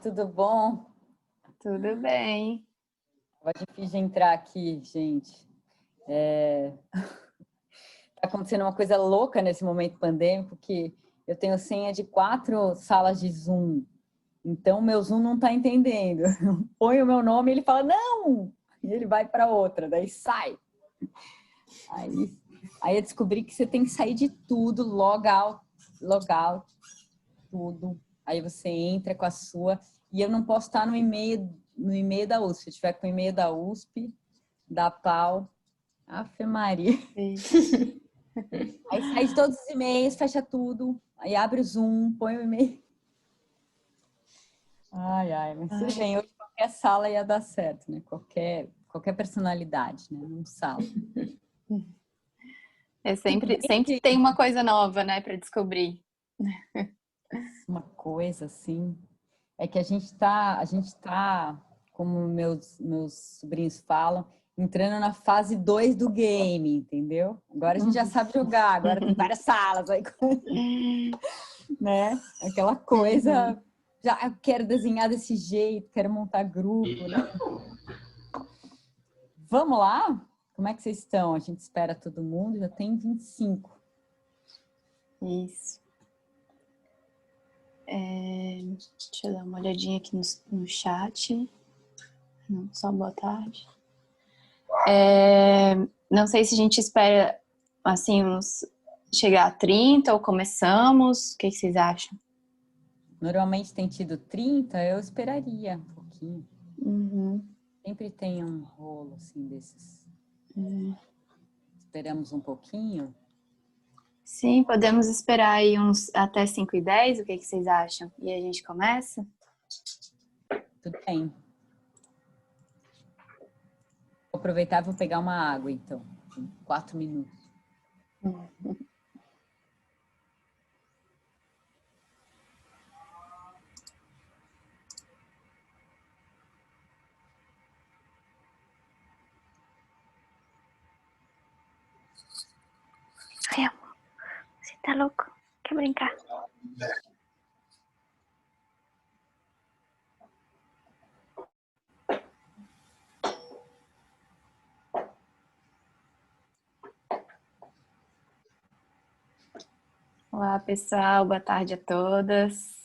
Tudo bom? Tudo bem. Tava difícil de entrar aqui, gente. Tá acontecendo uma coisa louca nesse momento pandêmico, que eu tenho senha de 4 salas de Zoom. Então, meu Zoom não tá entendendo. Põe o meu nome e ele fala, não! E ele vai para outra, daí sai. Aí eu descobri que você tem que sair de tudo, log out, tudo. Aí você entra com a sua. E eu não posso estar no e-mail da USP. Se eu tiver com o e-mail da USP, dá pau. Afe Maria. Aí sai de todos os e-mails, fecha tudo. Aí abre o Zoom, põe o e-mail. Ai, mas tudo bem. Hoje qualquer sala ia dar certo, né? Qualquer personalidade, né? Num sala. Sempre tem uma coisa nova, né, para descobrir. Uma coisa assim, é que a gente tá, como meus sobrinhos falam, entrando na fase 2 do game, entendeu? Agora a gente já sabe jogar, agora tem várias salas, aí, né? Aquela coisa, já eu quero desenhar desse jeito, quero montar grupo, né? Vamos lá? Como é que vocês estão? A gente espera todo mundo, já tem 25. Isso. Deixa eu dar uma olhadinha aqui no chat. Não, só boa tarde. Não sei se a gente espera, assim, chegar a 30 ou começamos. O que vocês acham? Normalmente tem tido 30, eu esperaria um pouquinho. Uhum. Sempre tem um rolo assim desses. Esperamos um pouquinho. Sim, podemos esperar aí uns até 5:10. O que vocês acham? E a gente começa? Tudo bem. Vou aproveitar e vou pegar uma água, então. 4 minutos. Ai, amor, você tá louco? Quer brincar? Olá, pessoal. Boa tarde a todas.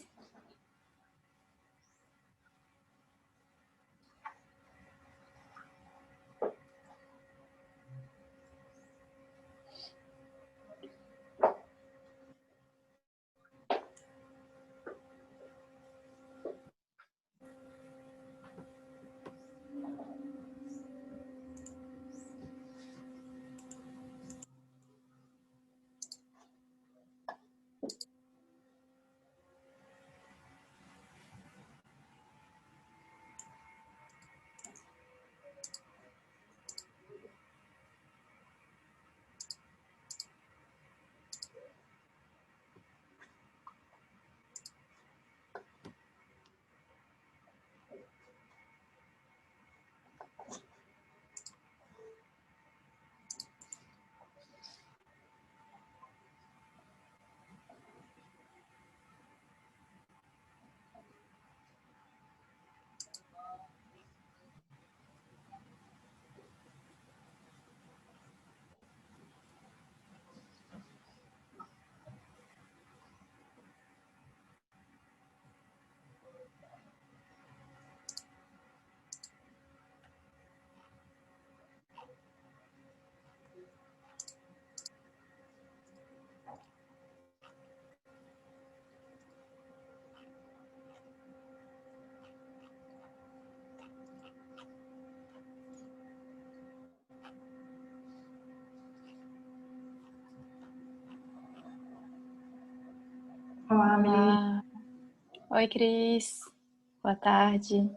Olá, Olá. Oi, Cris. Boa tarde.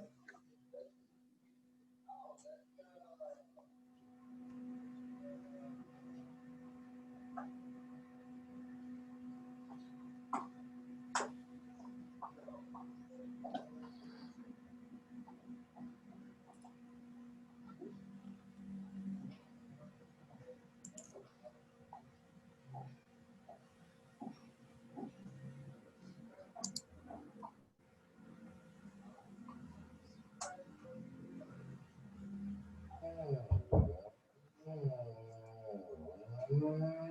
Julia,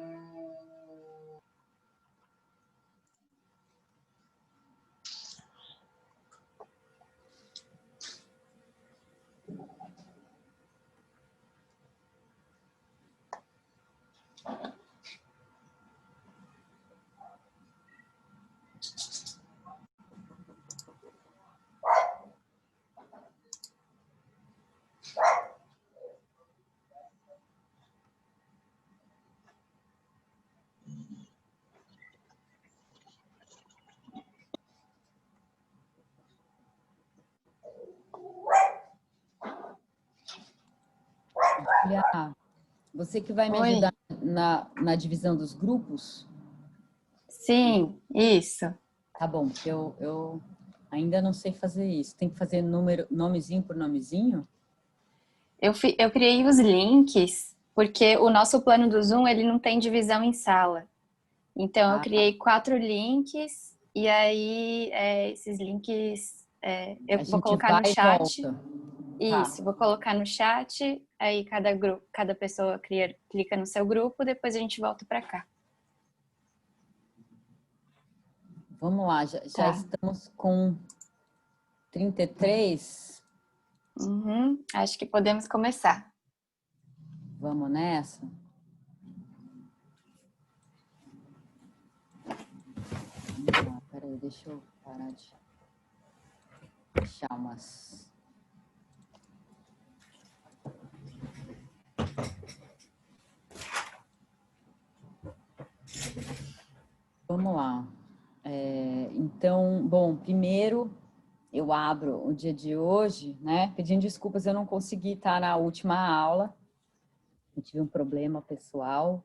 você que vai me Oi. ajudar na divisão dos grupos? Sim, isso. Tá bom, porque eu ainda não sei fazer isso. Tem que fazer número, nomezinho por nomezinho? Eu criei os links porque o nosso plano do Zoom, ele não tem divisão em sala. Então, eu Ah, criei 4 links e aí esses links eu a vou gente colocar vai no e chat. volta. Tá, Isso, vou colocar no chat, aí cada pessoa clica no seu grupo, depois a gente volta para cá. vamos lá. Já Tá. estamos com 33. Uhum, acho que podemos começar. Vamos nessa? Vamos lá, peraí, deixa eu parar de deixar umas... Vamos lá. Então, bom, primeiro eu abro o dia de hoje, né? Pedindo desculpas, eu não consegui estar na última aula. Eu tive um problema pessoal.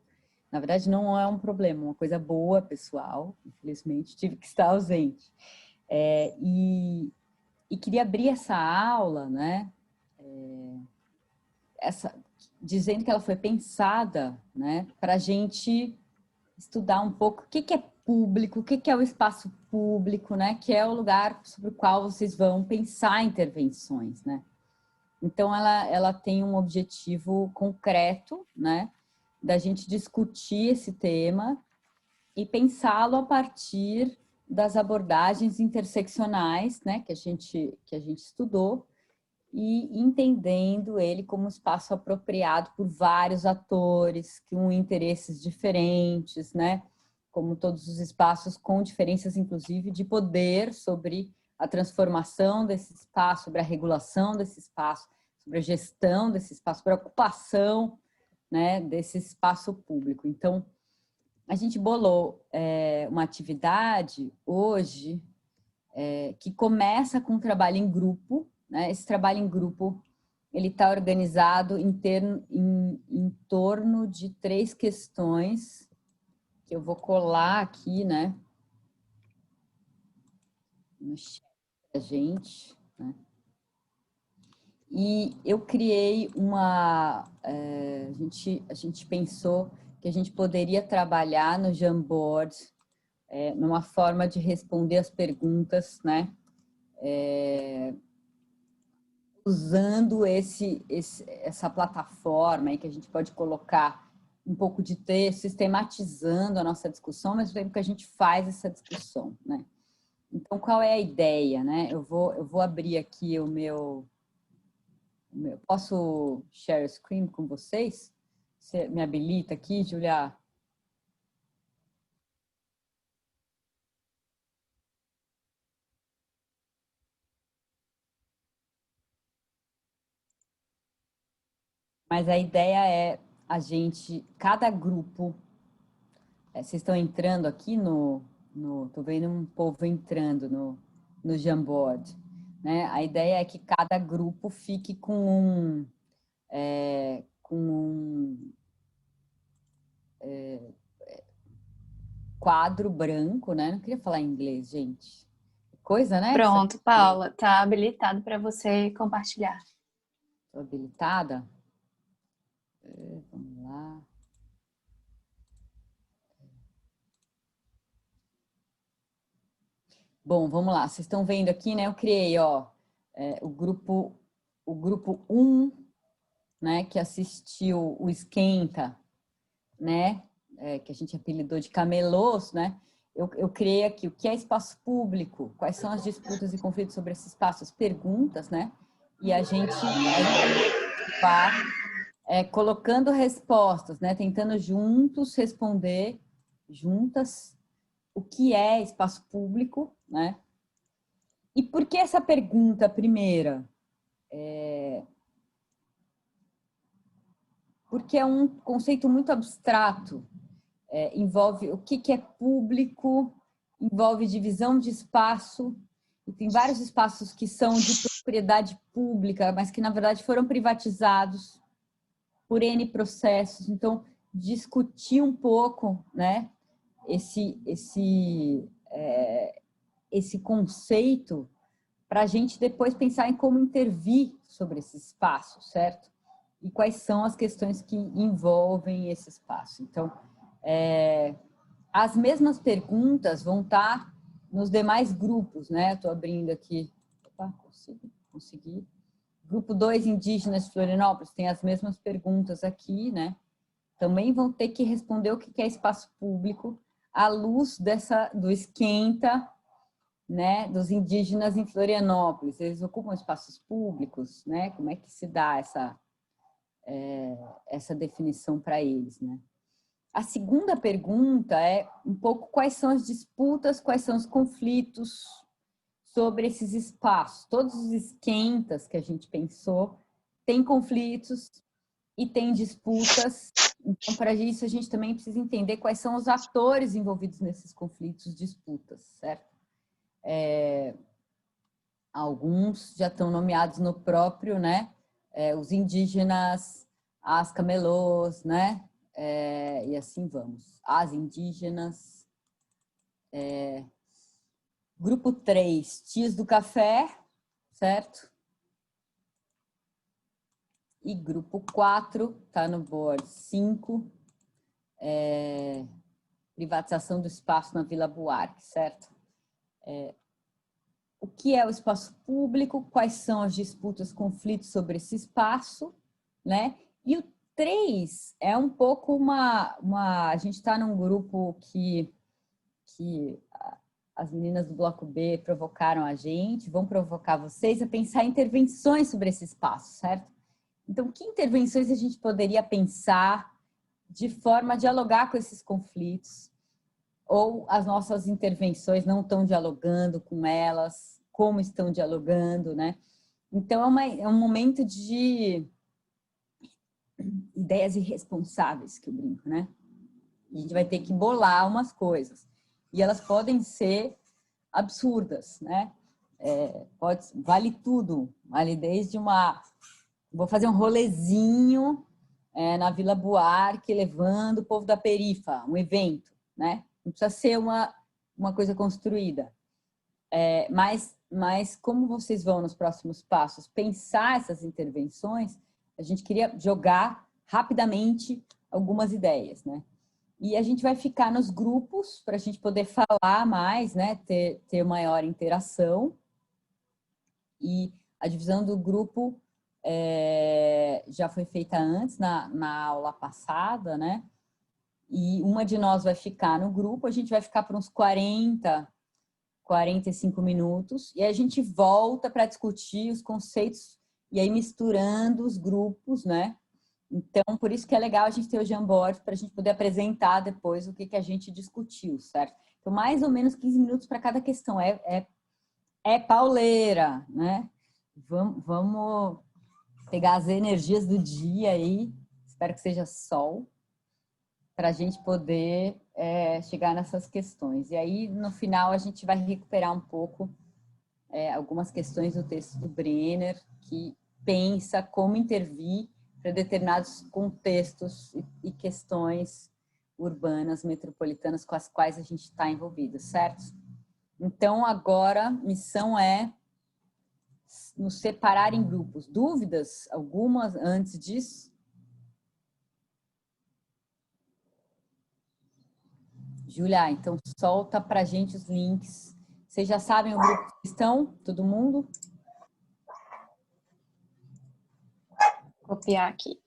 Na verdade, não é um problema, uma coisa boa pessoal. Infelizmente, tive que estar ausente. E queria abrir essa aula, né? Dizendo que ela foi pensada, né? Para a gente estudar um pouco o que é público, o que é o espaço público, né? Que é o lugar sobre o qual vocês vão pensar intervenções, né? Então, ela tem um objetivo concreto, né? Da gente discutir esse tema e pensá-lo a partir das abordagens interseccionais, né? Que a gente estudou e entendendo ele como um espaço apropriado por vários atores, com interesses diferentes, né? Como todos os espaços com diferenças, inclusive, de poder sobre a transformação desse espaço, sobre a regulação desse espaço, sobre a gestão desse espaço, sobre a ocupação, né, desse espaço público. Então, a gente bolou uma atividade hoje que começa com um trabalho em grupo, né? Esse trabalho em grupo ele está organizado em torno de 3 questões que eu vou colar aqui, né? No chat da gente, né? E eu criei a gente pensou que a gente poderia trabalhar no Jamboard numa forma de responder as perguntas, né? Usando essa plataforma aí que a gente pode colocar um pouco de texto, sistematizando a nossa discussão, mas mesmo tempo que a gente faz essa discussão, né? Então, qual é a ideia, né? Eu vou abrir aqui posso share screen com vocês? Você me habilita aqui, Julia? Mas a ideia é cada grupo, vocês estão entrando aqui tô vendo um povo entrando no Jamboard, né? A ideia é que cada grupo fique com um quadro branco, né? Não queria falar em inglês, gente. Coisa, né? Isso aqui, Pronto, Paula, tá habilitado para você compartilhar. tô habilitada. Vamos lá. Bom, vamos lá. Vocês estão vendo aqui, né? Eu criei, ó, o grupo 1, né? Que assistiu o Esquenta, né? que a gente apelidou de camelôs, né? Eu criei aqui o que é espaço público, quais são as disputas e conflitos sobre esse espaço, as perguntas, né? E a gente vai colocando respostas, né? Tentando juntos responder, juntas, o que é espaço público, né? E por que essa pergunta primeira? Porque é um conceito muito abstrato, envolve o que é público, envolve divisão de espaço, e tem vários espaços que são de propriedade pública, mas que na verdade foram privatizados por N processos. Então, discutir um pouco, né, esse conceito para a gente depois pensar em como intervir sobre esse espaço, certo? E quais são as questões que envolvem esse espaço. Então, as mesmas perguntas vão estar nos demais grupos, né? Estou abrindo aqui. Opa, consegui. Grupo 2, Indígenas de Florianópolis, tem as mesmas perguntas aqui, né? Também vão ter que responder o que é espaço público à luz do esquenta, né, dos indígenas em Florianópolis. Eles ocupam espaços públicos, né? Como é que se dá essa definição para eles, né? A segunda pergunta é um pouco quais são as disputas, quais são os conflitos sobre esses espaços. Todos os esquentas que a gente pensou têm conflitos e têm disputas. Então, para isso, a gente também precisa entender quais são os atores envolvidos nesses conflitos, disputas, certo? Alguns já estão nomeados no próprio, né? Os indígenas, as camelôs, né? E assim vamos. As indígenas. Grupo 3, Tias do Café, certo? E grupo 4, está no board 5, privatização do espaço na Vila Buarque, certo? O que é o espaço público, quais são as disputas, conflitos sobre esse espaço, né? E o 3 é um pouco a gente está num grupo que as meninas do Bloco B provocaram a gente, vão provocar vocês a pensar em intervenções sobre esse espaço, certo? Então, que intervenções a gente poderia pensar de forma a dialogar com esses conflitos? Ou as nossas intervenções não estão dialogando com elas, como estão dialogando, né? Então, é um momento de ideias irresponsáveis, que eu brinco, né? A gente vai ter que bolar umas coisas. E elas podem ser absurdas, né? Vale tudo. Vale desde vou fazer um rolezinho na Vila Buarque, levando o povo da perifa, um evento, né? Não precisa ser uma coisa construída. Mas como vocês vão nos próximos passos pensar essas intervenções, a gente queria jogar rapidamente algumas ideias, né? E a gente vai ficar nos grupos para a gente poder falar mais, né? Ter maior interação. E a divisão do grupo já foi feita antes, na aula passada, né? E uma de nós vai ficar no grupo, a gente vai ficar por uns 45 minutos, e a gente volta para discutir os conceitos, e aí misturando os grupos, né? Então, por isso que é legal a gente ter o Jamboard, para a gente poder apresentar depois o que a gente discutiu, certo? Então, mais ou menos 15 minutos para cada questão. É pauleira, né? Vamos pegar as energias do dia aí, espero que seja sol, para a gente poder chegar nessas questões. E aí, no final, a gente vai recuperar um pouco algumas questões do texto do Brenner, que pensa como intervir para determinados contextos e questões urbanas, metropolitanas, com as quais a gente está envolvido, certo? Então, agora, a missão é nos separar em grupos. Dúvidas? Algumas antes disso? Júlia, então solta para a gente os links. Vocês já sabem o grupo que estão? Todo mundo? Copiar aqui.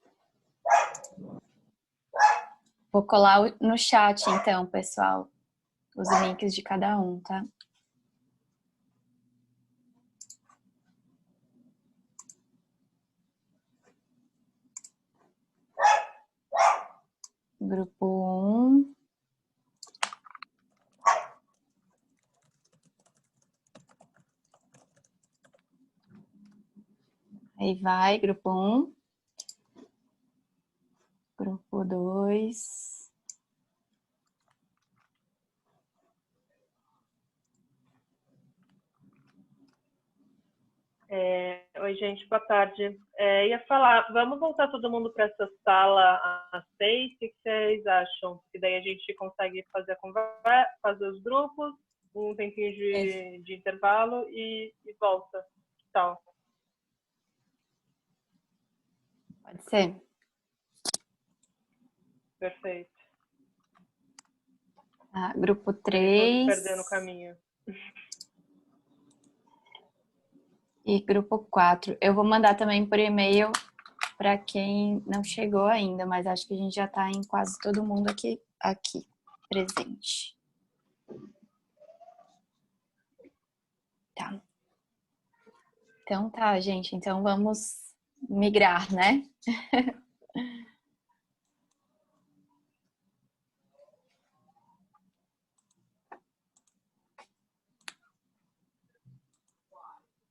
Vou colar no chat, então, pessoal, os links de cada um, tá? Grupo 1. Aí vai, grupo 1. Grupo 2. Oi, gente, boa tarde. Ia falar, vamos voltar todo mundo para essa sala às 6, o que vocês acham? Que daí a gente consegue fazer a conversa, fazer os grupos, um tempinho de intervalo e volta. Que tal? Pode ser. Perfeito. Grupo Não 3. perder no caminho. E grupo 4. Eu vou mandar também por e-mail para quem não chegou ainda, mas acho que a gente já está em quase todo mundo aqui presente. Tá. Então tá, gente. Então vamos migrar, né?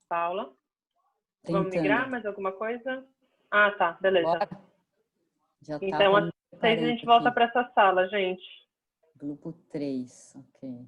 Paula? Tentando. Vamos migrar? Mais alguma coisa? Ah, tá. Beleza. Bora. Já Então, às 6 a gente volta para essa sala, gente. Grupo 3, ok.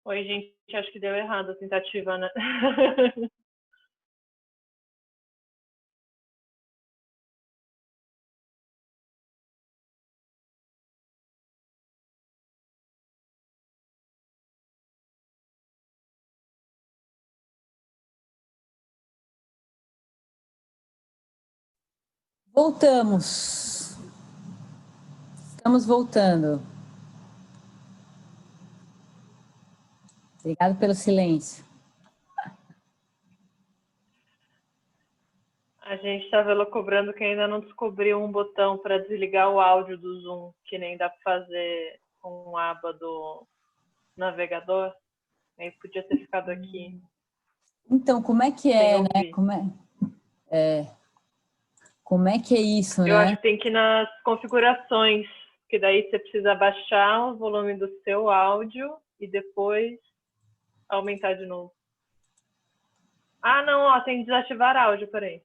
Oi, gente. Acho que deu errado a tentativa, né? Voltamos. Estamos voltando. Obrigado pelo silêncio. A gente estava cobrando que ainda não descobriu um botão para desligar o áudio do Zoom, que nem dá para fazer com a aba do navegador. Aí podia ter ficado aqui. Então, como é que é, né? Como é que é isso, Eu acho né? que tem que ir nas configurações, que daí você precisa baixar o volume do seu áudio e depois aumentar de novo. Ah, não, ó, tem que desativar áudio, peraí.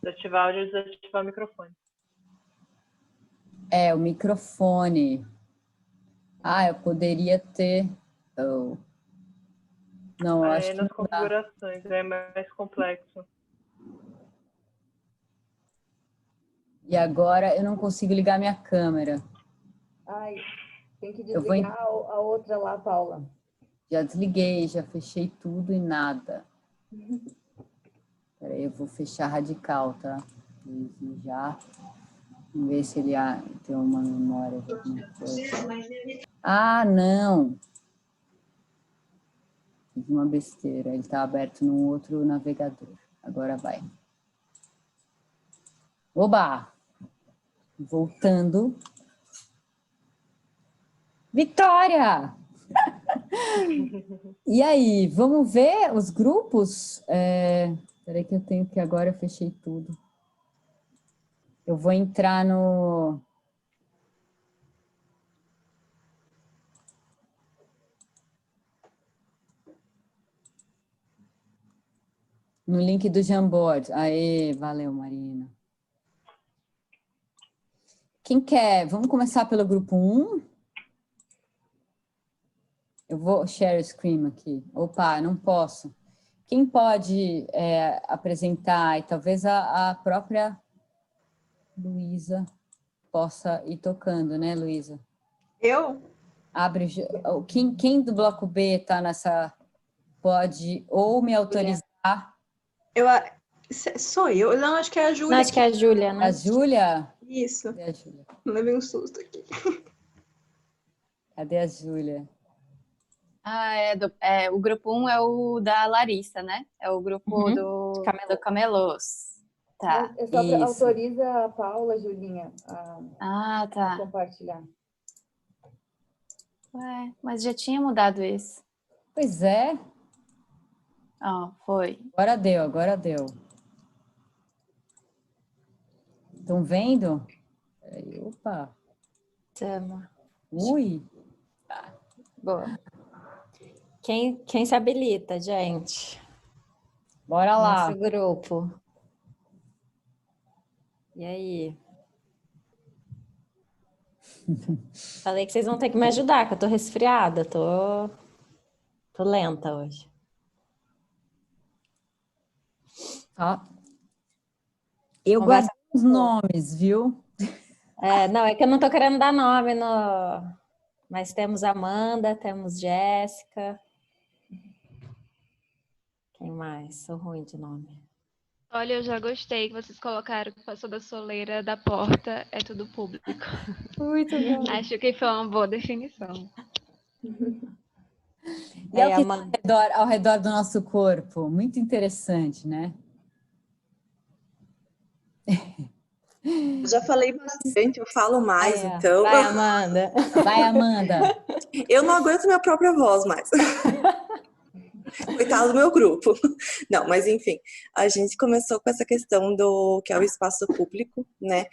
Desativar áudio e desativar o microfone. É, o microfone. Ah, eu poderia ter... Oh. Não, eu acho que Nas não dá. configurações, é mais complexo. E agora eu não consigo ligar minha câmera. Ai, tem que Eu vou... desligar a outra lá, Paula. Já desliguei, já fechei tudo e nada. Peraí, eu vou fechar radical, tá? Já. Vamos ver se ele tem uma memória de alguma coisa. Ah, não! Fiz uma besteira. Ele está aberto num outro navegador. Agora vai. Oba! Voltando. Vitória! E aí, vamos ver os grupos? Peraí que eu tenho que agora eu fechei tudo. Eu vou entrar no link do Jamboard. Aê, valeu, Marina. Quem quer? Vamos começar pelo grupo 1? Eu vou share screen aqui. Opa, não posso. Quem pode apresentar? E talvez a própria Luísa possa ir tocando, né, Luísa? Eu? Abre. Quem do bloco B está nessa... Pode ou me autorizar. Sou eu? Não, acho que é a Júlia. Não, acho que é a Júlia, né? A Júlia? Isso. Cadê a Júlia? Levei um susto aqui. Cadê a Júlia? O grupo 1 é o da Larissa, né? É o grupo do Camelôs. Tá. Eu só Isso. autoriza a Paula, Julinha, a Tá. compartilhar. Ué, mas já tinha mudado isso. Pois é. Ó, foi. Agora deu, agora deu. Estão vendo? Peraí, opa. Tamo. Ui. Boa. Quem se habilita, gente? Bora lá. Nosso grupo. E aí? Falei que vocês vão ter que me ajudar, que eu tô resfriada, tô lenta hoje. Tá. Eu Conversa guardei os nomes, viu? Não, é que eu não tô querendo dar nome mas temos Amanda, temos Jéssica. Quem mais? Sou ruim de nome. Olha, eu já gostei que vocês colocaram que passou da soleira da porta, é tudo público. Muito bom. Acho que foi uma boa definição. E é o que Amanda. está ao redor do nosso corpo. Muito interessante, né? Eu já falei bastante, eu falo mais, então. Vai, Amanda. Vai, Amanda. Eu não aguento minha própria voz mais. Coitado do meu grupo. Não, mas enfim, a gente começou com essa questão do que é o espaço público, né?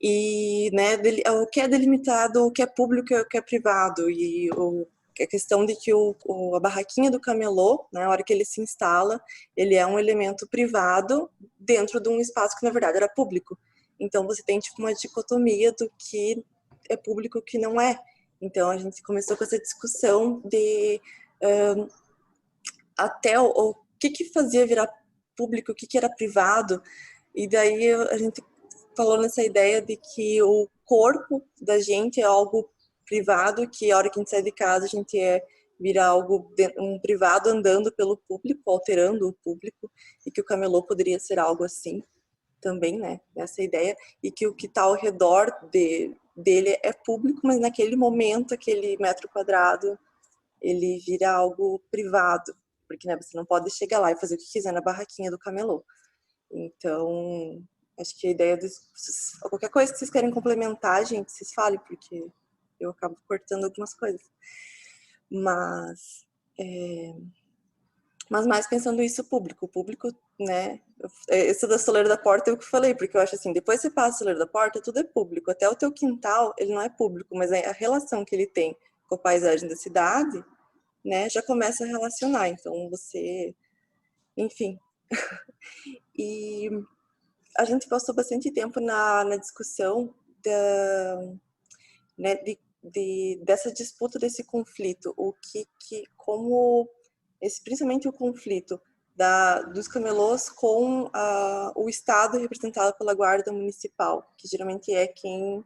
E né, o que é delimitado, o que é público e o que é privado. E a questão de que a barraquinha do camelô, né, a hora que ele se instala, ele é um elemento privado dentro de um espaço que na verdade era público. Então você tem tipo uma dicotomia do que é público e o que não é. Então a gente começou com essa discussão de até o que fazia virar público, o que era privado. E daí a gente falou nessa ideia de que o corpo da gente é algo privado, que a hora que a gente sai de casa a gente vira algo, um privado andando pelo público, alterando o público, e que o camelô poderia ser algo assim também, né, essa ideia, e que o que está ao redor dele é público, mas naquele momento, aquele metro quadrado, ele vira algo privado, porque né, você não pode chegar lá e fazer o que quiser na barraquinha do camelô. Então, acho que a ideia qualquer coisa que vocês querem complementar, gente, vocês falem, porque eu acabo cortando algumas coisas. Mas mais pensando isso o público, né, esse da soleira da porta é o que eu falei, porque eu acho assim, depois você passa a soleira da porta, tudo é público, até o teu quintal, ele não é público, mas a relação que ele tem com a paisagem da cidade né, já começa a relacionar. Então, você... Enfim. E a gente passou bastante tempo na discussão né, dessa disputa, desse conflito, como principalmente o conflito dos camelôs com o Estado representado pela Guarda Municipal, que geralmente é quem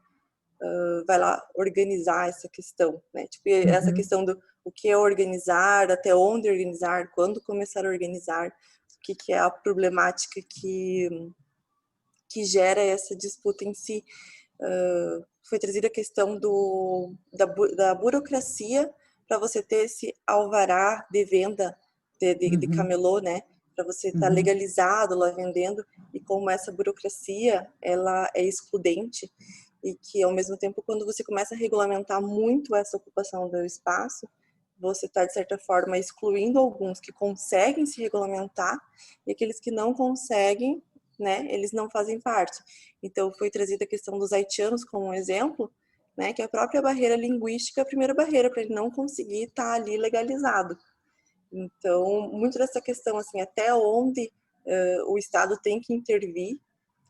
vai lá organizar essa questão, né? Tipo, essa questão do o que é organizar, até onde organizar, quando começar a organizar, o que é a problemática que gera essa disputa em si. Foi trazida a questão da burocracia para você ter esse alvará de venda de camelô, né? Para você estar legalizado lá vendendo, e como essa burocracia ela é excludente, e que ao mesmo tempo, quando você começa a regulamentar muito essa ocupação do espaço, você está, de certa forma, excluindo alguns que conseguem se regulamentar, e aqueles que não conseguem, né, eles não fazem parte. Então, foi trazida a questão dos haitianos como um exemplo, né, que a própria barreira linguística é a primeira barreira para ele não conseguir estar ali legalizado. Então, muito dessa questão, assim, até onde o Estado tem que intervir,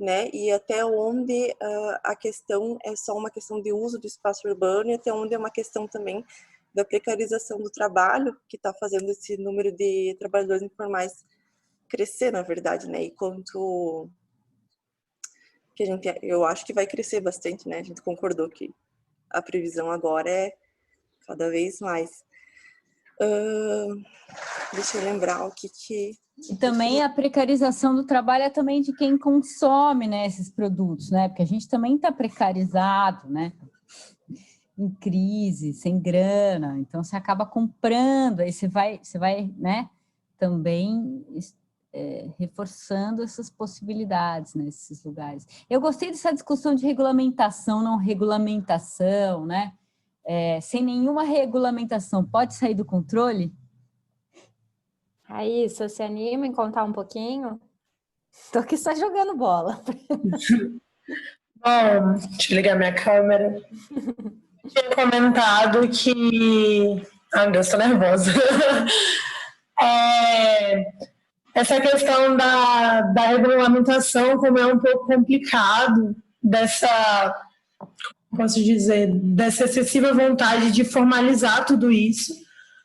né, e até onde a questão é só uma questão de uso do espaço urbano, e até onde é uma questão também da precarização do trabalho, que está fazendo esse número de trabalhadores informais crescer, na verdade, né, e quanto que eu acho que vai crescer bastante, né, a gente concordou que a previsão agora é cada vez mais. Deixa eu lembrar o que... E também a precarização do trabalho é também de quem consome, né, esses produtos, né? Porque a gente também está precarizado, né? Em crise, sem grana. Então, você acaba comprando, aí você vai né, também reforçando essas possibilidades nesses lugares. Eu gostei dessa discussão de regulamentação, não regulamentação, né? Sem nenhuma regulamentação, pode sair do controle? Raíssa, você anima em contar um pouquinho? Tô aqui só jogando bola. Bom, deixa eu ligar minha câmera. Tinha comentado que... Ai, meu Deus, tô nervosa. Essa questão da regulamentação, como é um pouco complicado, posso dizer, dessa excessiva vontade de formalizar tudo isso,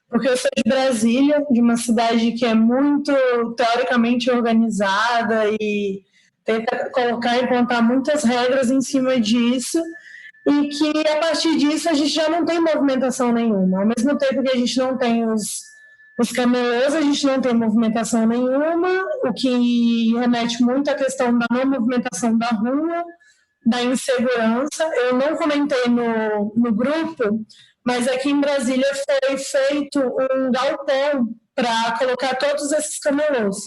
porque eu sou de Brasília, de uma cidade que é muito teoricamente organizada e tenta colocar e implantar muitas regras em cima disso, e que a partir disso a gente já não tem movimentação nenhuma. Ao mesmo tempo que a gente não tem os camelôs, a gente não tem movimentação nenhuma, o que remete muito à questão da não movimentação da rua, da insegurança. Eu não comentei no grupo, mas aqui em Brasília foi feito um galpão para colocar todos esses camelôs,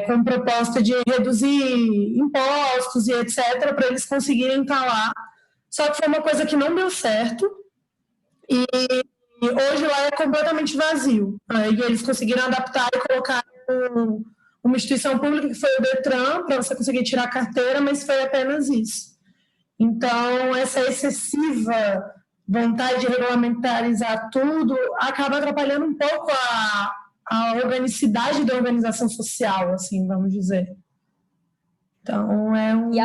com proposta de reduzir impostos e etc., para eles conseguirem estar lá. Só que foi uma coisa que não deu certo, e hoje lá é completamente vazio. E eles conseguiram adaptar e colocar uma instituição pública, que foi o Detran, para você conseguir tirar a carteira, mas foi apenas isso. Então, essa excessiva vontade de regulamentarizar tudo acaba atrapalhando um pouco a organicidade da organização social, assim, vamos dizer. Então, E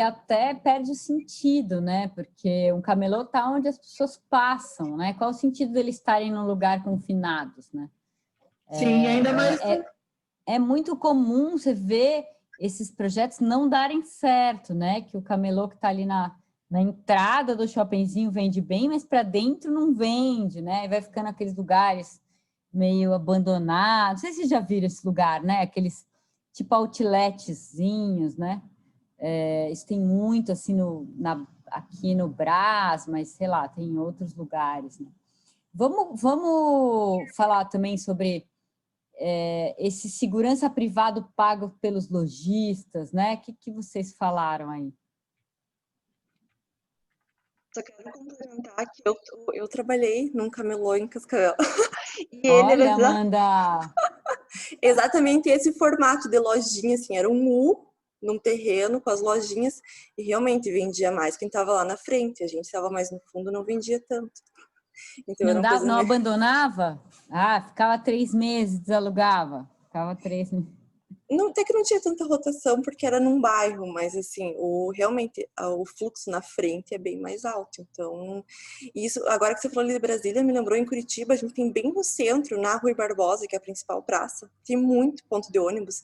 até perde o sentido, né? Porque um camelô está onde as pessoas passam, né? Qual o sentido deles estarem num lugar confinados, né? Sim, ainda mais... É muito comum você ver esses projetos não darem certo, né? Que o camelô que está ali na entrada do shoppingzinho vende bem, mas para dentro não vende, né? E vai ficando aqueles lugares meio abandonados. Não sei se vocês já viram esse lugar, né? Aqueles tipo outletzinhos, né? Isso tem muito assim aqui no Brás, mas sei lá, tem em outros lugares, né? Vamos falar também sobre esse segurança privado pago pelos lojistas, né? O que vocês falaram aí? Só quero complementar que eu trabalhei num camelô em Cascavel. E Olha, ele era Amanda! exatamente esse formato de lojinha, assim, era um U num terreno com as lojinhas, e realmente vendia mais quem estava lá na frente. A gente estava mais no fundo, não vendia tanto. Então era uma coisa Não meio... abandonava? Ah, ficava 3 meses, desalugava. Ficava 3 meses. Não, até que não tinha tanta rotação porque era num bairro, mas assim, realmente o fluxo na frente é bem mais alto. Então, isso, agora que você falou ali de Brasília, me lembrou em Curitiba, a gente tem bem no centro, na Rui Barbosa, que é a principal praça, tem muito ponto de ônibus.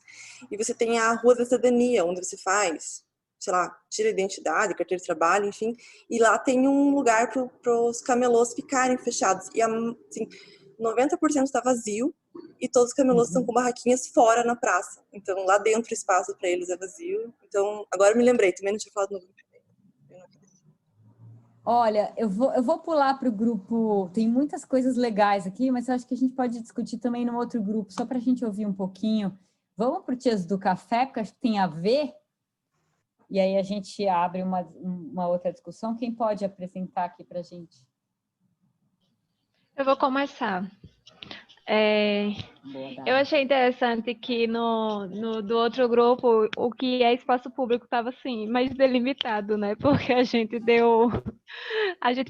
E você tem a Rua da Cidadania, onde você faz, sei lá, tira a identidade, carteira de trabalho, enfim. E lá tem um lugar para os camelôs ficarem fechados. E assim, 90% está vazio. E todos os camelôs estão com barraquinhas fora na praça. Então, lá dentro o espaço para eles é vazio. Então, agora eu me lembrei, também não tinha falado no grupo. Olha, eu vou pular para o grupo. Tem muitas coisas legais aqui, mas eu acho que a gente pode discutir também no outro grupo, só para a gente ouvir um pouquinho. Vamos para o Tias do Café, porque acho que tem a ver. E aí a gente abre uma outra discussão. Quem pode apresentar aqui para a gente? Eu vou começar. Eu achei interessante que do outro grupo o que é espaço público estava assim, mais delimitado, né? Porque a gente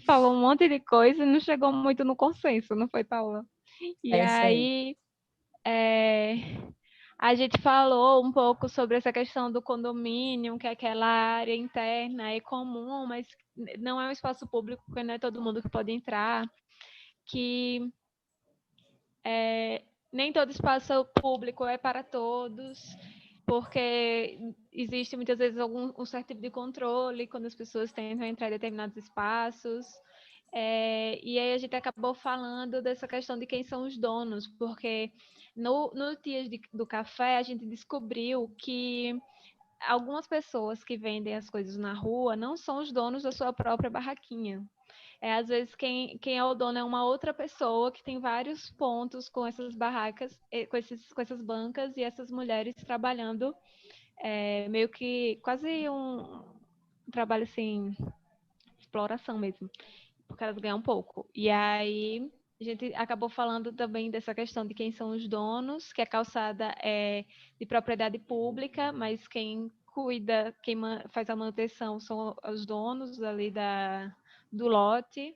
falou um monte de coisa e não chegou muito no consenso, não foi, Paula? E aí a gente falou um pouco sobre essa questão do condomínio, que é aquela área interna é comum, mas não é um espaço público, porque não é todo mundo que pode entrar, que nem todo espaço público é para todos, porque existe muitas vezes um certo tipo de controle quando as pessoas tentam entrar em determinados espaços. E aí a gente acabou falando dessa questão de quem são os donos, porque no Tias do Café a gente descobriu que algumas pessoas que vendem as coisas na rua não são os donos da sua própria barraquinha. Às vezes quem é o dono é uma outra pessoa que tem vários pontos com essas barracas, com essas bancas, e essas mulheres trabalhando meio que quase um trabalho assim, exploração mesmo, porque elas ganham pouco. E aí a gente acabou falando também dessa questão de quem são os donos, que a calçada é de propriedade pública, mas quem cuida, quem faz a manutenção são os donos ali do lote.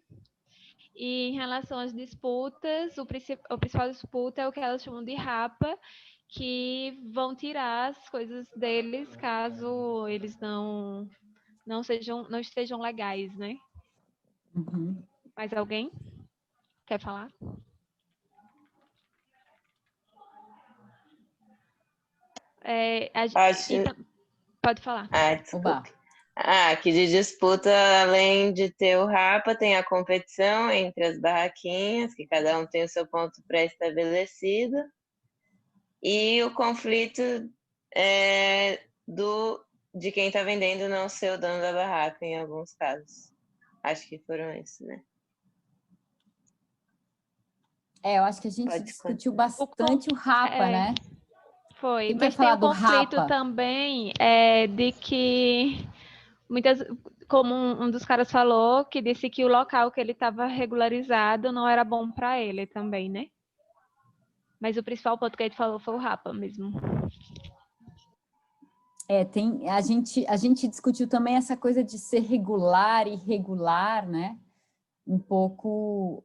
E em relação às disputas, o principal disputa é o que elas chamam de rapa, que vão tirar as coisas deles caso eles não estejam legais, né? Uhum. Mais alguém quer falar? Pode falar. Desculpe. Que de disputa, além de ter o rapa, tem a competição entre as barraquinhas, que cada um tem o seu ponto pré-estabelecido, e o conflito de quem está vendendo não ser o dono da barraca, em alguns casos. Acho que foram esses, né? Eu acho que a gente discutiu bastante o rapa, né? Foi, Quem mas quer falar tem o conflito rapa? também de que como um dos caras falou, que disse que o local que ele estava regularizado não era bom para ele também, né? Mas o principal ponto que ele falou foi o rapa mesmo. A gente discutiu também essa coisa de ser regular e irregular, né? Um pouco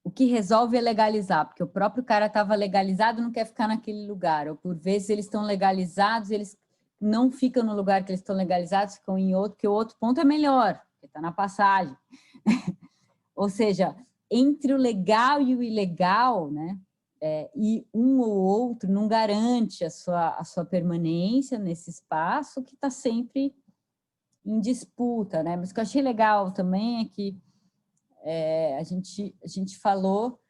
o que resolve é legalizar, porque o próprio cara estava legalizado e não quer ficar naquele lugar, ou por vezes eles estão legalizados, eles não ficam no lugar que eles estão legalizados, ficam em outro, que o outro ponto é melhor, porque está na passagem. Ou seja, entre o legal e o ilegal, né? E um ou outro não garante a sua permanência nesse espaço que está sempre em disputa, né? Mas o que eu achei legal também é que a gente falou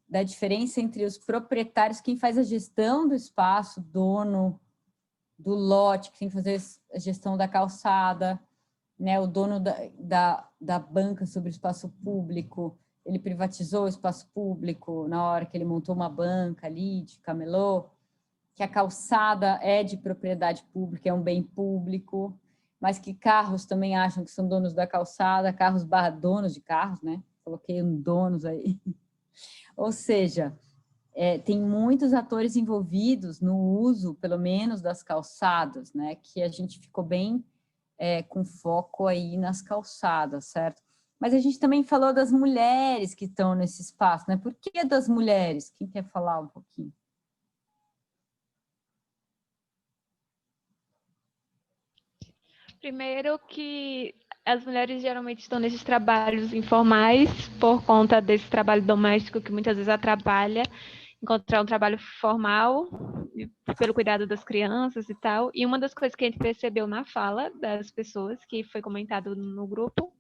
da diferença entre os proprietários, quem faz a gestão do espaço, dono do lote, que tem que fazer a gestão da calçada, né? O dono da banca sobre o espaço público, ele privatizou o espaço público na hora que ele montou uma banca ali de camelô, que a calçada é de propriedade pública, é um bem público, mas que carros também acham que são donos da calçada, carros / donos de carros, né? Coloquei um donos aí. Ou seja, tem muitos atores envolvidos no uso, pelo menos, das calçadas, né? Que a gente ficou bem com foco aí nas calçadas, certo? Mas a gente também falou das mulheres que estão nesse espaço, né? Por que das mulheres? Quem quer falar um pouquinho? Primeiro que as mulheres geralmente estão nesses trabalhos informais por conta desse trabalho doméstico que muitas vezes atrapalha encontrar um trabalho formal pelo cuidado das crianças e tal. E uma das coisas que a gente percebeu na fala das pessoas, que foi comentado no grupo,